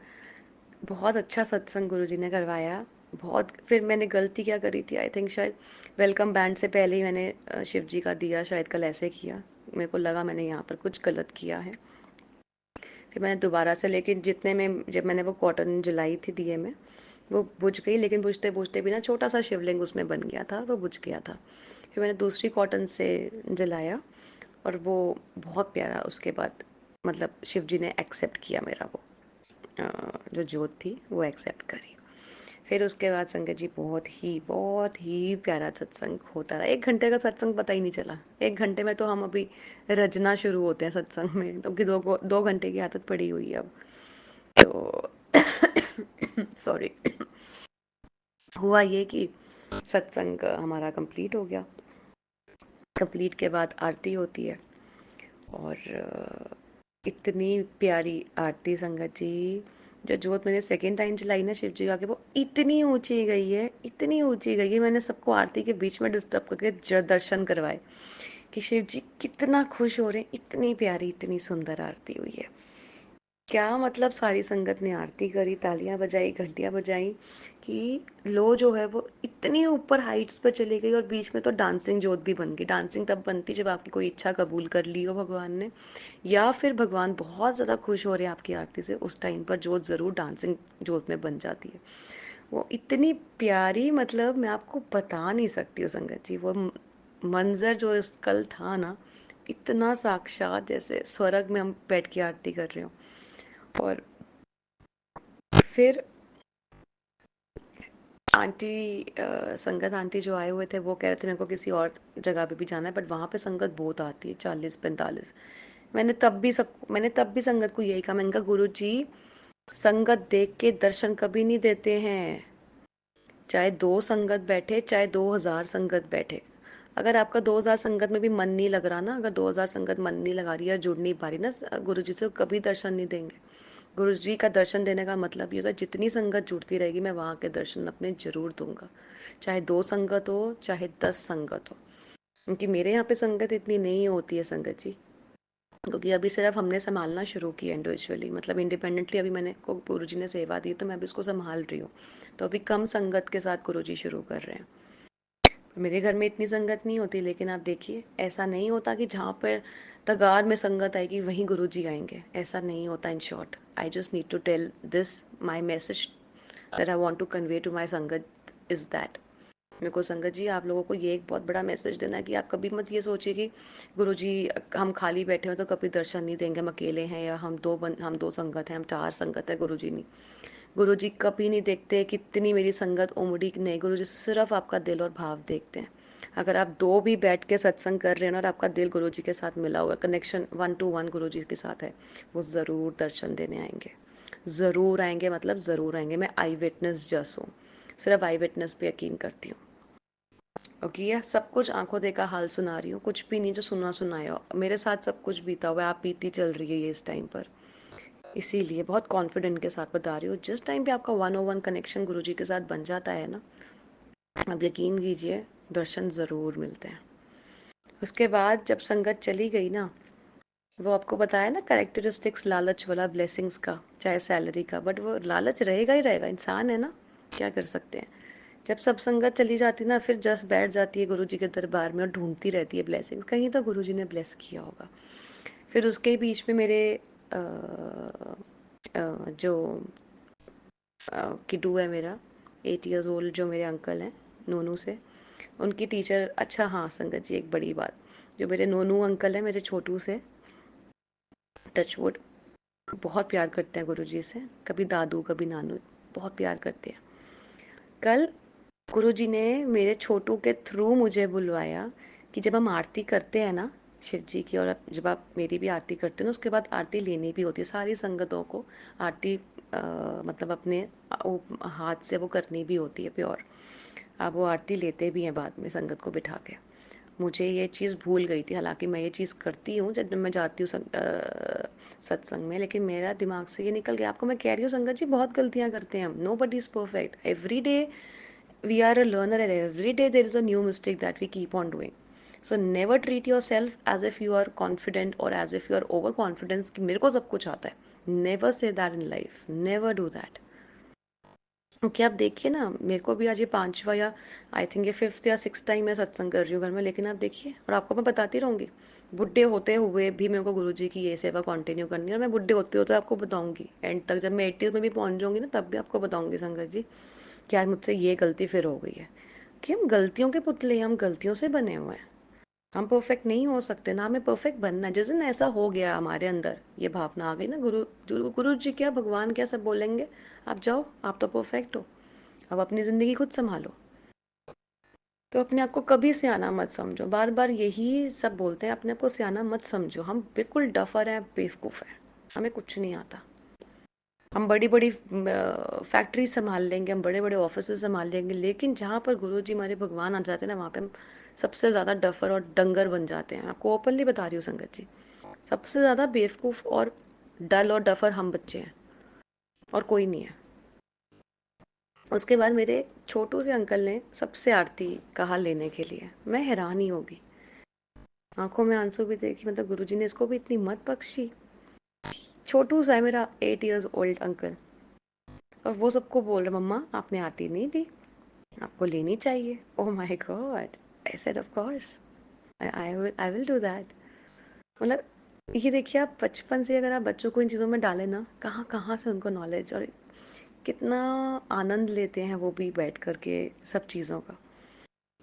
बहुत अच्छा सत्संग गुरुजी ने करवाया। बहुत, फिर मैंने गलती क्या करी थी, आई थिंक शायद वेलकम बैंड से पहले ही मैंने शिव जी का दिया शायद कल ऐसे किया, मेरे को लगा मैंने यहाँ पर कुछ गलत किया है। फिर मैंने दोबारा से, लेकिन जितने में जब मैंने वो कॉटन जलाई थी दिए में, वो बुझ गई, लेकिन बुझते बुझते भी ना छोटा सा शिवलिंग उसमें बन गया था, वो बुझ गया था। फिर मैंने दूसरी कॉटन से जलाया, और वो बहुत प्यारा उसके बाद मतलब शिव जी ने एक्सेप्ट किया मेरा वो जो जोत थी वो एक्सेप्ट करी। फिर उसके बाद संगत जी बहुत ही प्यारा सत्संग होता रहा। 1 घंटे का सत्संग पता ही नहीं चला। 1 घंटे में तो हम अभी रजना शुरू होते हैं सत्संग में, तो कि 2 घंटे की आदत पड़ी हुई है अब तो। सॉरी। हुआ ये कि सत्संग हमारा कंप्लीट हो गया। कंप्लीट के बाद आरती होती है, और इतनी प्यारी आरती संगत जी। जो जोत मैंने सेकेंड टाइम जलाई ना शिव जी का, के वो इतनी ऊंची गई है, इतनी ऊंची गई है, मैंने सबको आरती के बीच में डिस्टर्ब करके दर्शन करवाए कि शिव जी कितना खुश हो रहे हैं। इतनी प्यारी, इतनी सुंदर आरती हुई है। क्या मतलब सारी संगत ने आरती करी, तालियां बजाई, घंटियां बजाई कि लो जो है वो इतनी ऊपर हाइट्स पर चली गई, और बीच में तो डांसिंग जोत भी बन गई। डांसिंग तब बनती जब आपकी कोई इच्छा कबूल कर ली हो भगवान ने, या फिर भगवान बहुत ज़्यादा खुश हो रहे हैं आपकी आरती से, उस टाइम पर जोत ज़रूर डांसिंग जोत में बन जाती है। वो इतनी प्यारी, मतलब मैं आपको बता नहीं सकती हूँ संगत जी। वो मंजर जो इस कल था ना, इतना साक्षात जैसे स्वर्ग में हम बैठ के आरती कर रहे हो। और फिर आंटी संगत आंटी जो आए हुए थे वो कह रहे थे मेरे को किसी और जगह पे भी जाना है, बट वहाँ पे संगत बहुत आती है, 40-45। मैंने तब भी संगत को यही कहा, मैंने कहा गुरु जी, संगत देख के दर्शन कभी नहीं देते हैं। चाहे 2 संगत बैठे, चाहे 2000 संगत बैठे, अगर आपका 2000 संगत में भी मन नहीं लग रहा ना, अगर 2000 संगत मन नहीं लगा रही है, जुड़ नहीं पा रही ना गुरु जी से, कभी दर्शन नहीं देंगे। गुरु जी का दर्शन देने का मतलब ये होता है जितनी संगत जुड़ती रहेगी मैं वहाँ के दर्शन अपने जरूर दूंगा, चाहे 2 संगत हो, चाहे 10 संगत हो। क्योंकि मेरे यहाँ पे संगत इतनी नहीं होती है संगत जी, क्योंकि अभी सिर्फ हमने संभालना शुरू किया इंडिविजुअली, मतलब इंडिपेंडेंटली अभी मैंने को गुरु जी ने सेवा दी तो मैं अभी इसको संभाल रही हूँ। तो अभी कम संगत के साथ गुरु जी शुरू कर रहे हैं। मेरे घर में इतनी संगत नहीं होती, लेकिन आप देखिए ऐसा नहीं होता कि जहाँ पर तगार में संगत आएगी वहीं गुरु जी आएंगे, ऐसा नहीं होता। In short, I just need to tell this, my message that I want to convey to my Sangat is that, मेरे को संगत जी आप लोगों को ये एक बहुत बड़ा मैसेज देना है कि आप कभी मत ये सोचिए कि गुरु जी हम खाली बैठे हो तो कभी दर्शन नहीं देंगे, हम अकेले हैं, या हम दो संगत हैं, हम 4 संगत है। गुरु जी नहीं, गुरु जी कभी नहीं देखते कितनी मेरी संगत उमड़ी कि नहीं, गुरु जी सिर्फ आपका दिल और भाव देखते हैं। अगर आप 2 भी बैठ के सत्संग कर रहे हैं ना, और आपका दिल गुरु जी के साथ मिला हुआ, कनेक्शन 1 to 1 गुरु जी के साथ है, वो ज़रूर दर्शन देने आएंगे। ज़रूर आएंगे, मतलब ज़रूर आएंगे। मैं आई विटनेस जस हूँ, सिर्फ आई विटनेस पे यकीन करती हूँ। ओके, यह सब कुछ आंखों देखा हाल सुना रही हूँ, कुछ भी नहीं जो सुना सुनाया हो, मेरे साथ सब कुछ बीता हुआ है, आप बीती चल रही है ये इस टाइम पर। इसीलिए बहुत कॉन्फिडेंट के साथ बता रही हूँ, जिस टाइम पे आपका 101 कनेक्शन गुरु जी के साथ बन जाता है ना, अब यकीन कीजिए दर्शन ज़रूर मिलते हैं। उसके बाद जब संगत चली गई ना, वो आपको बताया ना कैरेक्टरिस्टिक्स लालच वाला ब्लेसिंग्स का, चाहे सैलरी का, बट वो लालच रहेगा ही रहेगा, इंसान है ना, क्या कर सकते हैं। जब सब संगत चली जाती ना, फिर जस्ट बैठ जाती है गुरु जी के दरबार में और ढूंढती रहती है ब्लेसिंग्स, कहीं तो गुरु जी ने ब्लेस किया होगा। फिर उसके बीच में मेरे अ, जो किडू है मेरा, 8 years ओल्ड, जो मेरे अंकल हैं नोनू से, उनकी टीचर, अच्छा हाँ संगत जी एक बड़ी बात, जो मेरे नोनू अंकल हैं मेरे छोटू से, टचवुड, बहुत प्यार करते हैं गुरु जी से, कभी दादू कभी नानू, बहुत प्यार करते हैं। कल गुरुजी ने मेरे छोटू के थ्रू मुझे बुलवाया कि जब हम आरती करते हैं ना शिव जी की, और जब आप मेरी भी आरती करते हो ना, उसके बाद आरती लेनी भी होती है, सारी संगतों को आरती मतलब अपने हाथ से वो करनी भी होती है प्योर। आप वो आरती लेते भी हैं बाद में संगत को बिठा के। मुझे ये चीज़ भूल गई थी, हालांकि मैं ये चीज़ करती हूँ जब मैं जाती हूँ सत्संग में, लेकिन मेरा दिमाग से ये निकल गया। आपको मैं कह रही हूँ संगत जी, बहुत गलतियाँ करते हैं हम, nobody is perfect, every day we are a learner, and every day there is a new mistake that we keep on doing. So never treat yourself as if you are confident or as if you are overconfident कि मेरे को सब कुछ आता है। Never say that in life, never do that. क्योंकि आप देखिए ना, मेरे को भी आज ये 5वां या आई थिंक ये 5th या 6th टाइम मैं सत्संग कर रही हूँ घर में, लेकिन आप देखिए, और आपको मैं बताती रहूंगी, बुढ़े होते हुए भी मेरे को गुरुजी की ये सेवा कंटिन्यू करनी है, और मैं बुढ़े होते होते आपको बताऊंगी एंड तक, जब मैं 80s में भी पहुंच जाऊंगी ना, तब भी आपको बताऊंगी संगत जी कि आज मुझसे ये गलती फिर हो गई है। कि हम गलतियों के पुतले हैं, हम गलतियों से बने हुए हैं, हम परफेक्ट नहीं हो सकते ना, हमें परफेक्ट बनना है। जिस दिन ऐसा हो गया हमारे अंदर, ये भावना आ गई ना, गुरु जी क्या, भगवान क्या, सब बोलेंगे आप जाओ, आप तो परफेक्ट हो, अब अपनी जिंदगी खुद संभालो। तो अपने आप को कभी सियाना मत समझो, बार बार यही सब बोलते हैं, अपने आप को सियाना मत समझो, हम बिल्कुल डफर हैं, बेवकूफ़ हैं, हमें कुछ नहीं आता। हम बड़ी बड़ी फैक्ट्री संभाल लेंगे, हम बड़े बड़े ऑफिस संभाल लेंगे, लेकिन जहाँ पर गुरु जी हमारे भगवान आ जाते हैं ना, वहाँ पे हम सबसे ज़्यादा डफर और डंगर बन जाते हैं। आपको ओपनली बता रही हूँ संगत जी, सबसे ज़्यादा बेवकूफ़ और डल और डफर हम बच्चे हैं, और कोई नहीं है। उसके बाद मेरे छोटू से अंकल ने सबसे आरती कहा लेने के लिए, मैं हैरान ही होगी, आंखों में आंसू भी देखी, मतलब गुरुजी ने इसको भी इतनी मत बख्शी। छोटू सा है मेरा 8 years ओल्ड अंकल, और वो सबको बोल रहा, मम्मा आपने आती नहीं दी, आपको लेनी चाहिए। Oh my God, I said of course, I will do that. मतलब ये देखिए, आप बचपन से अगर आप बच्चों को इन चीज़ों में डालें ना, कहाँ कहाँ से उनको नॉलेज, और कितना आनंद लेते हैं वो भी बैठ करके सब चीज़ों का।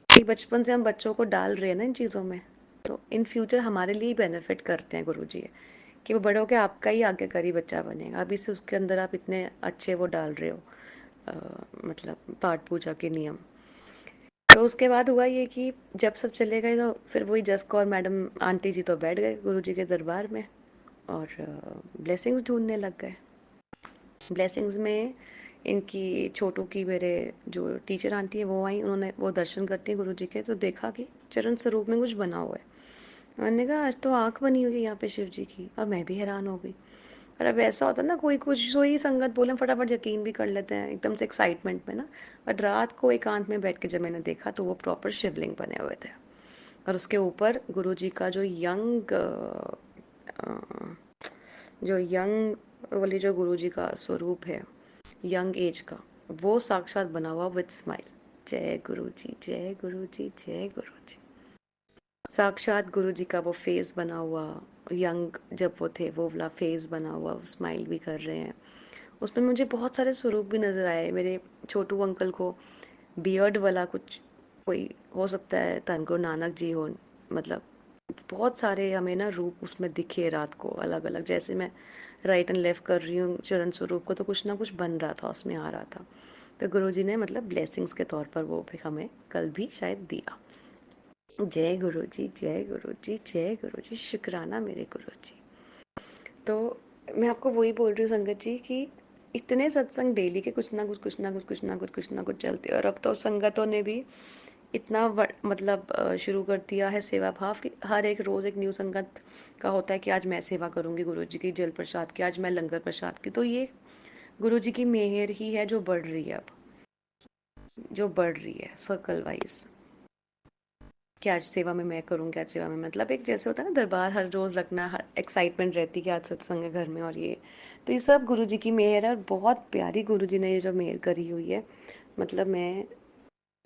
कि बचपन से हम बच्चों को डाल रहे हैं ना इन चीज़ों में, तो इन फ्यूचर हमारे लिए बेनिफिट करते हैं गुरुजी ये, कि वो बड़े होकर आपका ही आज्ञाकारी बच्चा बनेगा। अभी से उसके अंदर आप इतने अच्छे वो डाल रहे हो, मतलब पाठ पूजा के नियम। तो उसके बाद हुआ ये कि जब सब चले गए तो फिर वही जस कौर मैडम आंटी जी तो बैठ गए गुरुजी के दरबार में, और ब्लेसिंग्स ढूंढने लग गए। ब्लेसिंग्स में इनकी छोटू की मेरे जो टीचर आंटी है वो आई, उन्होंने वो दर्शन करती हैं गुरुजी के, तो देखा कि चरण स्वरूप में कुछ बना हुआ है। मैंने कहा आज तो आंख बनी हुई है यहाँ पे शिव जी की, और मैं भी हैरान हो गई। और अब ऐसा होता है ना, कोई कुछ सोई संगत बोले फटाफट यकीन भी कर लेते हैं एकदम से एक्साइटमेंट में ना। बट रात को एकांत में बैठ के जब मैंने देखा तो वो प्रॉपर शिवलिंग बने हुए थे, और उसके ऊपर गुरु जी का जो यंग वाली जो गुरु जी का स्वरूप है, यंग एज का, वो साक्षात बना हुआ विद स्माइल। जय गुरु जी, जय गुरु जी, जय गुरु जी। साक्षात गुरु जी का वो फेस बना हुआ, यंग जब वो थे वो वाला फेस बना हुआ, स्माइल भी कर रहे हैं। उसमें मुझे बहुत सारे स्वरूप भी नजर आए। मेरे छोटू अंकल को बियर्ड वाला कुछ कोई हो सकता है, धन गुरु नानक जी हो, मतलब बहुत सारे हमें ना रूप उसमें दिखे रात को अलग अलग। जैसे मैं राइट एंड लेफ्ट कर रही हूँ चरण स्वरूप को, तो कुछ ना कुछ बन रहा था, उसमें आ रहा था। तो गुरु जी ने मतलब ब्लेसिंग्स के तौर पर वो भी हमें कल भी शायद दिया। जय गुरु जी, जय गुरु जी, जय गुरु जी, शुक्राना मेरे गुरु जी। तो मैं आपको वही बोल रही हूँ संगत जी कि इतने सत्संग डेली के, कुछ ना कुछ कुछ ना कुछ कुछ ना कुछ कुछ ना कुछ चलते हैं। और अब तो संगतों ने भी इतना मतलब शुरू कर दिया है सेवा भाव कि हर एक रोज एक न्यू संगत का होता है कि आज मैं सेवा करूंगी गुरु जी की जल प्रसाद की, आज मैं लंगर प्रसाद की। तो ये गुरु जी की मेहर ही है जो बढ़ रही है अब, जो बढ़ रही है सर्कल वाइज, कि आज सेवा में मैं करूंगी, आज सेवा में, मतलब एक जैसे होता है ना दरबार हर रोज रखना, हर एक्साइटमेंट रहती है कि आज सत्संग है घर में। और ये तो ये सब गुरु जी की मेहर है, और बहुत प्यारी गुरु जी ने ये जो मेहर करी हुई है। मतलब मैं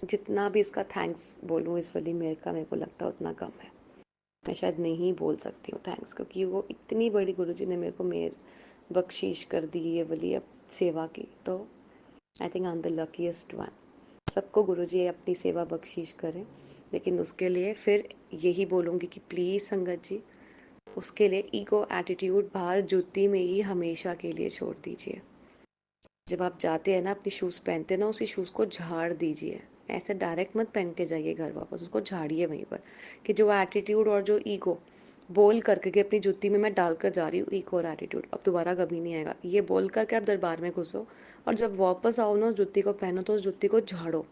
जितना भी इसका थैंक्स बोलूँ इस वाली मेहर का, मेरे को लगता है उतना कम है। मैं शायद नहीं बोल सकती हूँ थैंक्स, क्योंकि वो इतनी बड़ी गुरु जी ने मेरे को मेहर बख्शीश कर दी ये वाली अब सेवा की। तो I think I am the luckiest one. सबको गुरुजी अपनी सेवा बख्शीश करें, लेकिन उसके लिए फिर यही बोलूँगी कि प्लीज़ संगत जी, उसके लिए ईगो एटीट्यूड बाहर जूती में ही हमेशा के लिए छोड़ दीजिए। जब आप जाते हैं ना, अपनी शूज़ पहनते हैं ना, उसी शूज़ को झाड़ दीजिए। ऐसे डायरेक्ट मत पहन के जाइए घर वापस, उसको झाड़िए वहीं पर। कि जो एटीट्यूड और जो ईगो बोल करके कि अपनी जूती में मैं डाल कर जा रही हूँ ईगो और एटीट्यूड, अब दोबारा कभी नहीं आएगा। ये बोल करके आप दरबार में घुसो, और जब वापस आओ ना उस जूती को पहनो, तो उस जूती को झाड़ो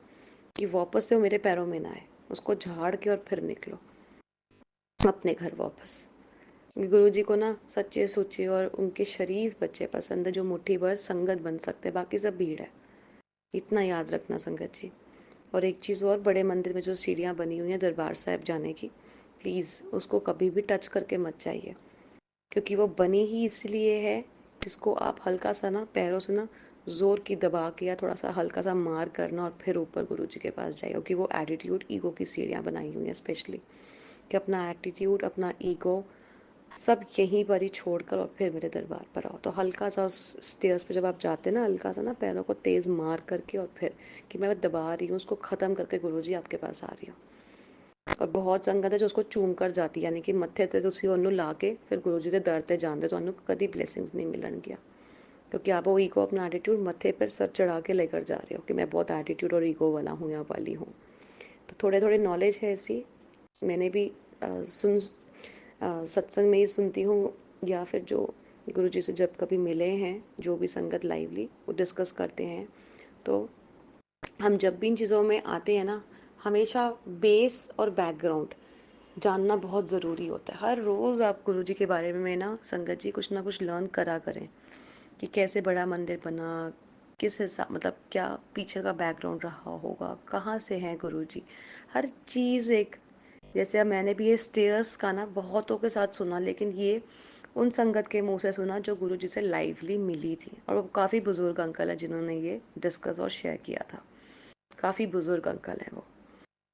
कि वापस से वो मेरे पैरों में ना आए। उसको झाड़ के और फिर निकलो अपने घर वापस। गुरु जी को ना सच्चे सुच्चे और उनके शरीफ बच्चे पसंद है, जो मुट्ठी भर संगत बन सकते हैं, बाकी सब भीड़ है। इतना याद रखना संगत जी। और एक चीज़ और, बड़े मंदिर में जो सीढ़ियाँ बनी हुई हैं दरबार साहिब जाने की, प्लीज़ उसको कभी भी टच करके मत जाइए, क्योंकि वो बनी ही इसलिए है जिसको आप हल्का सा ना पैरों से ना जोर की दबा के या थोड़ा सा हल्का सा मार करना और फिर ऊपर गुरु जी के पास जाइए। क्योंकि वो एटीट्यूड ईगो की सीढ़ियाँ बनाई हुई हैं स्पेशली, कि अपना एटीट्यूड अपना ईगो सब यहीं पर ही छोड़कर और फिर मेरे दरबार पर आओ। तो हल्का सा उस स्टेयर्स पे जब आप जाते हैं ना, हल्का सा ना पैरों को तेज मार करके और फिर कि मैं दबा रही हूँ उसको ख़त्म करके गुरु जी आपके पास आ रही हूँ। और बहुत संगत है जो उसको चूम कर जाती है, यानी कि मत्थे ते तुसी ਉਹਨੂੰ ਲਾ ਕੇ ਫਿਰ ਗੁਰੂ ਜੀ ਦੇ ਦਰ ਤੇ ਜਾਂਦੇ, ਤੁਹਾਨੂੰ ਕਦੀ ਬਲੇਸਿੰਗਸ नहीं मिलणगियां, क्योंकि आप वो ईगो अपना एटीट्यूड मत्थे पर सर चढ़ा के लेकर जा रहे हो कि मैं बहुत एटीट्यूड और ईगो वाला हूँ या वाली हूँ। तो थोड़े थोड़े नॉलेज है ऐसी, मैंने भी सुन सत्संग में ही सुनती हूँ, या फिर जो गुरु जी से जब कभी मिले हैं, जो भी संगत लाइवली वो डिस्कस करते हैं, तो हम जब भी इन चीज़ों में आते हैं ना, हमेशा बेस और बैकग्राउंड जानना बहुत ज़रूरी होता है। हर रोज़ आप गुरु जी के बारे में ना संगत जी कुछ ना कुछ लर्न करा करें, कि कैसे बड़ा मंदिर बना, किस हिसाब मतलब क्या पीछे का बैकग्राउंड रहा होगा, कहाँ से हैं गुरु जी, हर चीज़ एक। जैसे अब मैंने भी ये स्टेयर्स का ना बहुतों के साथ सुना, लेकिन ये उन संगत के मुंह से सुना जो गुरुजी से लाइवली मिली थी, और वो काफ़ी बुजुर्ग अंकल है जिन्होंने ये डिस्कस और शेयर किया था। काफ़ी बुजुर्ग अंकल है वो।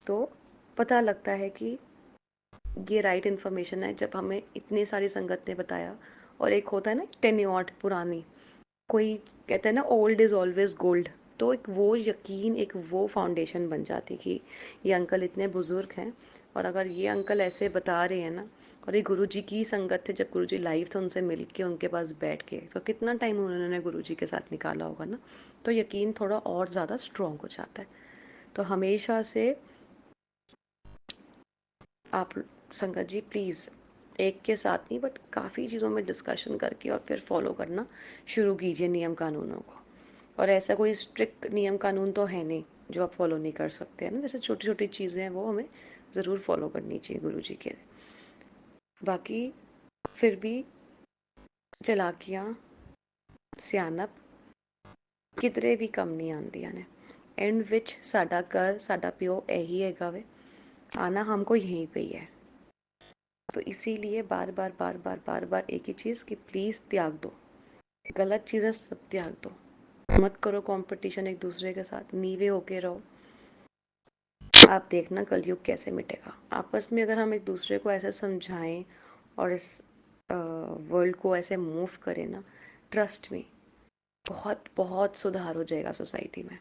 तो पता लगता है कि ये राइट इन्फॉर्मेशन है जब हमें इतनी सारी संगत ने बताया। और एक होता है ना टेन्योर्ड पुरानी, कोई कहते हैं ना ओल्ड इज ऑलवेज गोल्ड। तो एक वो यकीन, एक वो फाउंडेशन बन जाती कि ये अंकल इतने बुजुर्ग हैं, और अगर ये अंकल ऐसे बता रहे हैं ना, और ये गुरुजी की संगत थे, जब गुरुजी लाइव थे उनसे मिल के उनके पास बैठ के, तो कितना टाइम उन्होंने गुरुजी के साथ निकाला होगा ना, तो यकीन थोड़ा और ज़्यादा स्ट्रॉन्ग हो जाता है। तो हमेशा से आप संगत जी प्लीज़ एक के साथ नहीं बट काफ़ी चीज़ों में डिस्कशन करके और फिर फॉलो करना शुरू कीजिए नियम कानूनों को। और ऐसा कोई स्ट्रिक्ट नियम कानून तो है नहीं जो आप फॉलो नहीं कर सकते हैं ना, जैसे छोटी छोटी चीज़ें हैं वो हमें ज़रूर फॉलो करनी चाहिए गुरु जी के। बाकी फिर भी चलाकियाँ, सियानप किधरे भी कम नहीं आंदियां ने। एंड विच साडा घर साडा प्यो यही हैगा वे, आना हमको यहीं पे ही है। तो इसीलिए बार बार बार बार बार बार एक ही चीज़ कि प्लीज़ त्याग दो, गलत चीज़ें सब त्याग दो, मत करो कंपटीशन एक दूसरे के साथ, नीवे होके रहो। आप देखना कलयुग कैसे मिटेगा। आपस में अगर हम एक दूसरे को ऐसे समझाएं और इस वर्ल्ड को ऐसे मूव करें ना, ट्रस्ट में बहुत बहुत सुधार हो जाएगा सोसाइटी में।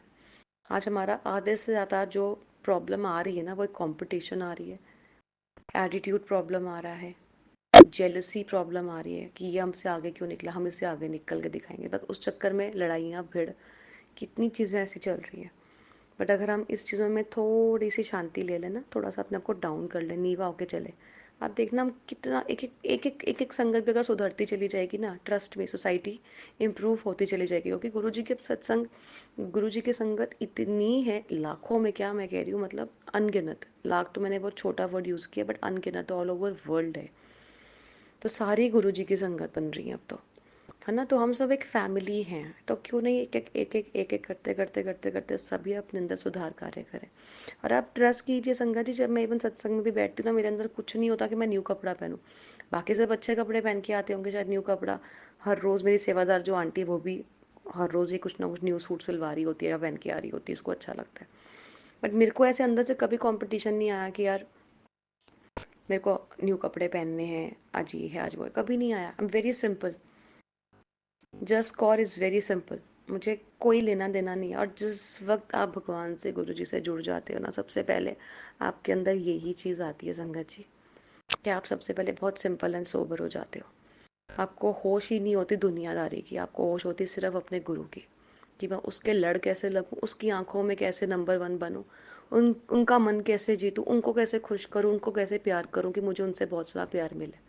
आज हमारा आधे से ज़्यादा जो प्रॉब्लम आ रही है ना, वो एक कॉम्पिटिशन आ रही है, एटीट्यूड प्रॉब्लम आ रहा है, जेलसी प्रॉब्लम आ रही है कि ये हमसे आगे क्यों निकला, हम इससे आगे निकल के दिखाएंगे, बस उस चक्कर में लड़ाइयाँ भिड़, कितनी चीज़ें ऐसी चल रही हैं। बट अगर हम इस चीज़ों में थोड़ी सी शांति ले लें ना, थोड़ा सा अपने आप को डाउन कर लें, नीवा होके चले, आप देखना हम कितना एक एक संगत भी अगर सुधरती चली जाएगी ना, ट्रस्ट में सोसाइटी इम्प्रूव होती चली जाएगी। क्योंकि गुरु जी के सत्संग, गुरु जी की संगत इतनी है, लाखों में क्या मैं कह रही हूँ, मतलब अनगिनत, लाख तो मैंने बहुत छोटा वर्ड यूज़ किया, बट अनगिनत ऑल ओवर वर्ल्ड है। तो सारी गुरु जी की संगत बन रही है अब तो, है ना। तो हम सब एक फैमिली हैं, तो क्यों नहीं एक एक करते करते करते करते सभी अपने अंदर सुधार कार्य करें। और आप ट्रस्ट कीजिए संगत जी, जब मैं इवन सत्संग में भी बैठती हूँ ना, मेरे अंदर कुछ नहीं होता कि मैं न्यू कपड़ा पहनूं। बाकी सब अच्छे कपड़े पहन के आते होंगे शायद, न्यू कपड़ा हर रोज़ मेरी सेवादार जो आंटी है वो भी हर रोज़ ही कुछ ना कुछ न्यू सूट सिलवा रही होती है या पहन के आ रही होती है, इसको अच्छा लगता है। बट मेरे को ऐसे अंदर से कभी कंपटीशन नहीं आया कि यार मेरे को न्यू कपड़े पहनने हैं, आज ये है आज वो है, कभी नहीं आया। I am very simple, just core is very simple. मुझे कोई लेना देना नहीं है। और जिस वक्त आप भगवान से, गुरु जी से जुड़ जाते हो ना, सबसे पहले आपके अंदर यही चीज़ आती है संगत जी, कि आप सबसे पहले बहुत सिंपल एंड सोबर हो जाते हो। आपको होश ही नहीं होती दुनियादारी की, आपको होश होती सिर्फ अपने गुरु की, कि मैं उसके लड़ कैसे लगूं, उसकी आंखों में कैसे नंबर वन बनूं, उनका मन कैसे जीतूं, उनको कैसे खुश करूं, उनको कैसे प्यार करूं कि मुझे उनसे बहुत सारा प्यार मिले।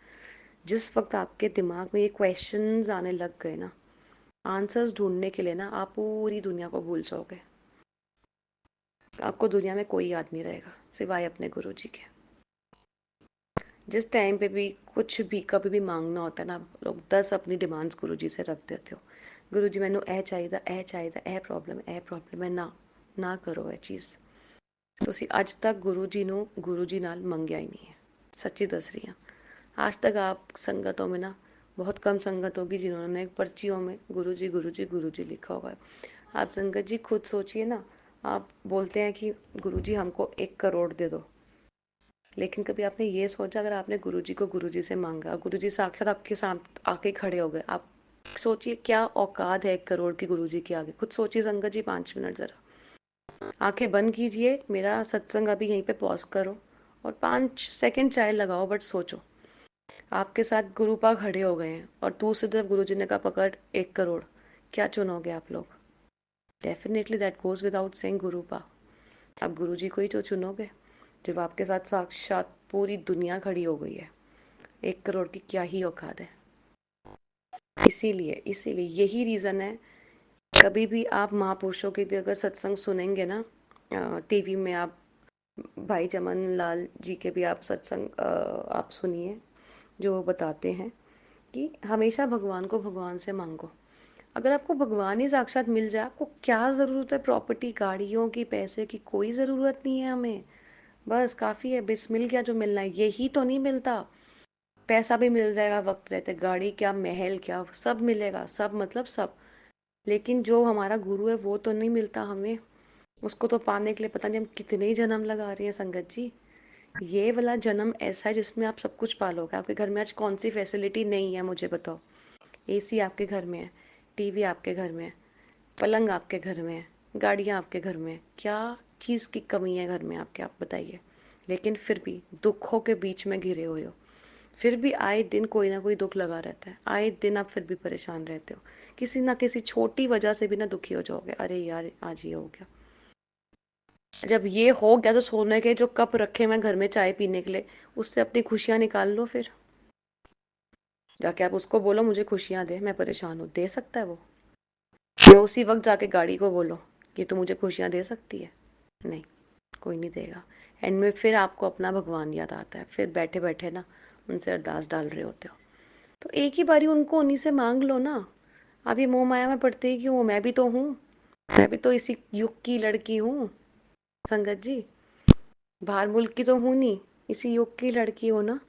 जिस वक्त आपके दिमाग में ये क्वेश्चंस आने लग गए ना, आंसर्स ढूंढने के लिए ना, आप पूरी दुनिया को भूल जाओगे। आपको दुनिया में कोई याद नहीं रहेगा सिवाय अपने गुरु जी के। जिस टाइम पे भी कुछ भी कभी भी मांगना होता है ना, आप लोग 10 अपनी डिमांड्स गुरु जी से रख देते हो। गुरु जी मैनू ए चाहिए, ए चाहिए, ए प्रॉब्लम है ना, ना करो ਇਹ ਚੀਜ਼। ਤੁਸੀਂ ਅੱਜ तक गुरु जी नाल मंगया ही नहीं है, सच्ची दस रही हूँ। आज तक आप संगतों में ना, बहुत कम संगत होगी जिन्होंने पर्चियों में गुरु जी गुरु जी गुरु जी लिखा होगा। आप संगत जी खुद सोचिए ना, आप बोलते हैं कि गुरु जी हमको 1 करोड़ दे दो, लेकिन कभी आपने ये सोचा अगर आपने गुरु जी को गुरु जी से मांगा, गुरु जी साक्षात आपके साथ आके खड़े हो गए, आप सोचिए क्या औकात है 1 करोड़ की गुरु जी के आगे। खुद सोचिए संगत जी, 5 मिनट जरा आंखें बंद कीजिए, मेरा सत्संग अभी यहीं पे पॉज करो और 5 सेकंड चाहे लगाओ, बट सोचो आपके साथ गुरुपा खड़े हो गए हैं और दूसरी तरफ गुरु जी ने कहा पकड़ 1 करोड़, क्या चुनोगे आप लोग? Definitely that goes without saying गुरुपा, आप गुरु जी को ही तो चुनोगे जब आपके साथ साक्षात पूरी दुनिया खड़ी हो गई है। 1 करोड़ की क्या ही औकात है। इसीलिए यही रीज़न है, कभी भी आप महापुरुषों के भी अगर सत्संग सुनेंगे ना, टीवी में आप भाई चमन लाल जी के भी आप सत्संग आप सुनिए, जो वो बताते हैं कि हमेशा भगवान को भगवान से मांगो। अगर आपको भगवान ही साक्षात मिल जाए, आपको क्या ज़रूरत है प्रॉपर्टी, गाड़ियों की, पैसे की? कोई ज़रूरत नहीं है हमें, बस काफ़ी है, बस मिल गया जो मिलना है। यही तो नहीं मिलता, पैसा भी मिल जाएगा वक्त रहते, गाड़ी क्या, महल क्या, सब मिलेगा, सब मतलब सब। लेकिन जो हमारा गुरु है वो तो नहीं मिलता हमें। उसको तो पाने के लिए पता नहीं हम कितने ही जन्म लगा रहे हैं संगत जी। ये वाला जन्म ऐसा है जिसमें आप सब कुछ पालोगे। आपके घर में आज कौन सी फैसिलिटी नहीं है मुझे बताओ? एसी आपके घर में है, टीवी आपके घर में है, पलंग आपके घर में है, गाड़ियाँ आपके घर में है, क्या चीज़ की कमी है घर में आपके, आप बताइए। लेकिन फिर भी दुखों के बीच में घिरे हुए हो। फिर भी आए दिन कोई ना कोई दुख लगा रहता है, आए दिन आप फिर भी परेशान रहते हो। किसी ना किसी छोटी वजह से भी ना दुखी हो जाओगे, अरे यार आज ये हो गया। जब ये हो गया तो सोने के जो कप रखे मैं घर में चाय पीने के लिए, उससे अपनी खुशियां निकाल लो। फिर जाके आप उसको बोलो मुझे खुशियां दे, मैं परेशान हूँ, दे सकता है वो? या उसी वक्त जाके गाड़ी को बोलो कि तू मुझे खुशियां दे सकती है? नहीं, कोई नहीं देगा। एंड में फिर आपको अपना भगवान याद आता है, फिर बैठे बैठे ना उनसे अरदास डाल रहे होते हो। तो एक ही बारी उनको उन्हीं से मांग लो ना। आप ये मोह माया में पड़ते ही क्यों हो? मैं भी तो हूँ, मैं भी तो इसी युग की लड़की हूँ संगत जी। बाहर मुल्क की तो हूँ नहीं, इसी युग की लड़की हो ना।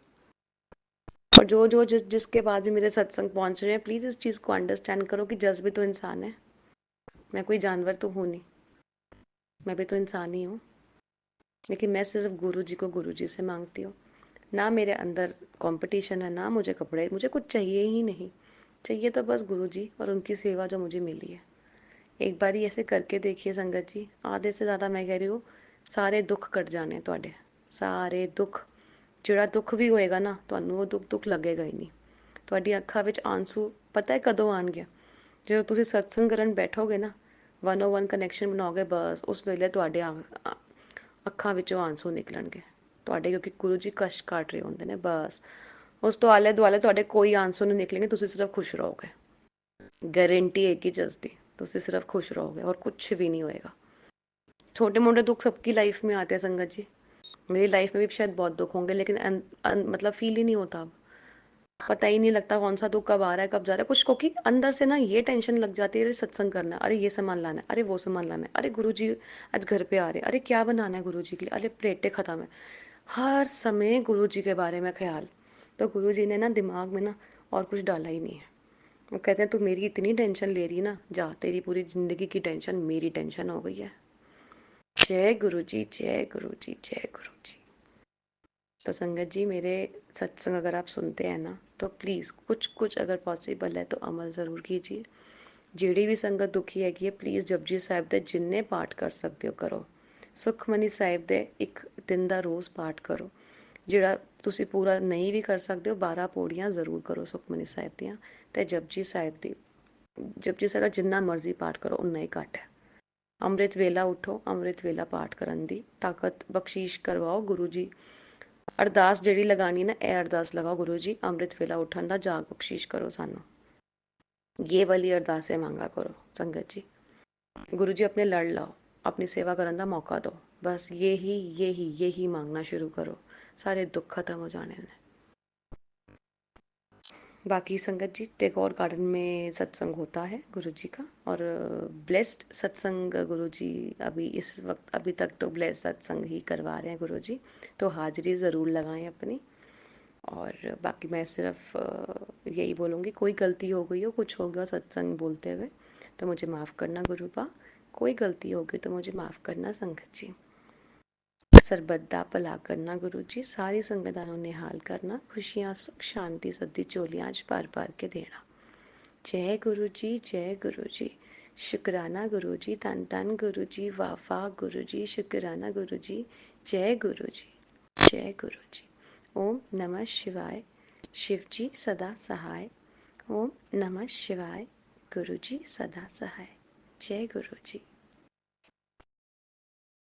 और जो जो जिसके बाद भी मेरे सत्संग पहुंच रहे हैं, प्लीज इस चीज को अंडरस्टैंड करो कि जज भी तो इंसान है। मैं कोई जानवर तो हूँ नहीं, मैं भी तो इंसान ही हूँ। लेकिन मैं सिर्फ गुरु जी को गुरु जी से मांगती हूँ। ना मेरे अंदर कंपटीशन है, ना मुझे कपड़े, मुझे कुछ चाहिए ही नहीं। चाहिए तो बस गुरु जी और उनकी सेवा जो मुझे मिली है। एक बारी ऐसे करके देखिए संगत जी, आधे से ज़्यादा मैं कह रही हूँ, सारे दुख कट जाने ਤੁਹਾਡੇ। ਸਾਰੇ ਦੁੱਖ, ਜਿਹੜਾ ਦੁੱਖ ਵੀ ਹੋਏਗਾ ਨਾ ਤੁਹਾਨੂੰ, ਉਹ ਦੁੱਖ ਲੱਗੇਗਾ ਹੀ ਨਹੀਂ। ਤੁਹਾਡੀ ਅੱਖਾਂ ਵਿੱਚ ਆਂਸੂ ਪਤਾ ਹੈ ਕਦੋਂ ਆਉਣਗੇ? ਜਦੋਂ ਤੁਸੀਂ ਸਤਸੰਗ ਕਰਨ ਬੈਠੋਗੇ ਨਾ, 101 ਕਨੈਕਸ਼ਨ ਬਣਾਓਗੇ, ਬਸ ਉਸ ਵੇਲੇ ਤੁਹਾਡੇ ਅੱਖਾਂ ਵਿੱਚੋਂ ਆਂਸੂ ਨਿਕਲਣਗੇ ਤੁਹਾਡੇ, ਕਿਉਂਕਿ ਗੁਰੂ ਜੀ ਕਸ਼ਟ ਕਾਟ ਰਹੇ ਹੁੰਦੇ ਨੇ। ਬਸ ਉਸ ਤੋਂ ਆਲੇ ਦੁਆਲੇ ਤੁਹਾਡੇ ਕੋਈ ਆਂਸੂ ਨਹੀਂ ਨਿਕਲेंगे, ਤੁਸੀਂ ਸਿਰਫ ਖੁਸ਼ ਰਹੋਗੇ। गारंटी है कि जल्दी ਤੁਸੀਂ सिर्फ खुश रहोगे और कुछ भी नहीं होएगा। छोटे मोटे दुख सबकी लाइफ में आते हैं संगत जी। मेरी लाइफ में भी शायद बहुत दुख होंगे, लेकिन मतलब फील ही नहीं होता अब। पता ही नहीं लगता कौन सा दुख कब आ रहा है कब जा रहा है कुछ, क्योंकि अंदर से ना ये टेंशन लग जाती है, अरे सत्संग करना है, अरे ये सामान लाना है, अरे वो सामान लाना है, अरे गुरु जी आज घर पे आ रहे हैं, अरे क्या बनाना है गुरु जी के लिए, अरे प्लेटें खत्म है। हर समय गुरु जी के बारे में ख्याल। तो गुरु जी ने ना दिमाग में ना और कुछ डाला ही नहीं है। वो कहते हैं तू मेरी इतनी टेंशन ले रही है ना, जा तेरी पूरी जिंदगी की टेंशन मेरी टेंशन हो गई है। जय गुरु जी, जय गुरु जी, जय गुरु जी। तो संगत जी, मेरे सत्संग अगर आप सुनते हैं ना, तो प्लीज़ कुछ कुछ अगर पॉसिबल है तो अमल ज़रूर कीजिए। ਜਿਹੜੀ ਵੀ ਸੰਗਤ ਦੁਖੀ ਹੈਗੀ ਹੈ, ਪਲੀਜ਼ ਜਪਜੀ ਸਾਹਿਬ ਦੇ ਜਿੰਨੇ ਪਾਠ ਕਰ ਸਕਦੇ ਹੋ ਕਰੋ। ਸੁਖਮਨੀ ਸਾਹਿਬ ਦੇ ਇੱਕ ਦਿਨ ਦਾ ਰੋਜ਼ ਪਾਠ ਕਰੋ। ਜਿਹੜਾ ਤੁਸੀਂ ਪੂਰਾ ਨਹੀਂ ਵੀ ਕਰ ਸਕਦੇ ਹੋ, 12 ਪੌੜੀਆਂ ਜ਼ਰੂਰ ਕਰੋ ਸੁਖਮਨੀ ਸਾਹਿਬ ਦੀਆਂ। ਤੇ ਜਪਜੀ ਸਾਹਿਬ ਦੀ, ਜਪਜੀ ਸਾਹਿਬ ਦਾ ਜਿੰਨਾ ਮਰਜ਼ੀ ਪਾਠ ਕਰੋ ਉਨਾ ਹੀ ਘੱਟ ਹੈ। ਅੰਮ੍ਰਿਤ ਵੇਲਾ ਉਠੋ, ਅੰਮ੍ਰਿਤ ਵੇਲਾ ਪਾਠ ਕਰਨ ਦੀ ਤਾਕਤ ਬਖਸ਼ੀਸ਼ ਕਰਵਾਓ ਗੁਰੂ ਜੀ। ਅਰਦਾਸ ਜਿਹੜੀ ਲਗਾਣੀ ਨਾ, ਇਹ ਅਰਦਾਸ ਲਗਾਓ, ਗੁਰੂ ਜੀ ਅੰਮ੍ਰਿਤ ਵੇਲਾ ਉੱਠਣ ਦਾ ਜਾਗ ਬਖਸ਼ੀਸ਼ ਕਰੋ ਸਾਨੂੰ। ये वाली अरदासें मांगा करो संगत जी। गुरु जी अपने लड़ लाओ, अपनी सेवा करने का मौका दो। बस यही मांगना शुरू करो, सारे दुख खत्म हो जाने ने। बाकी संगत जी, टैगोर गार्डन में सत्संग होता है गुरु जी का, और ब्लेस्ड सत्संग गुरु जी अभी इस वक्त अभी तक तो ब्लेस्ड सत्संग ही करवा रहे हैं गुरु जी। तो हाजिरी ज़रूर लगाएं अपनी। और बाकी मैं सिर्फ यही बोलूँगी, कोई गलती हो गई हो, कुछ हो गया सत्संग बोलते हुए, तो मुझे माफ़ करना गुरुपा। कोई गलती हो गई तो मुझे माफ़ करना संगत जी। सरबत दा भला करना गुरु जी, सारी संगतां नूं निहाल करना, खुशियां सुख शांति सद्दी झोलियां च भर भर के देना। जय गुरु जी, जय गुरु जी। शुकराना गुरु जी, धन धन गुरु जी, वाह वाह गुरु जी, शुकराना गुरु जी। जय गुरु जी, जय गुरु जी। ओम नमः शिवाय। शिव जी सदा सहाय। ओम नमः शिवाय। गुरु जी सदा सहाय। जय गुरु जी।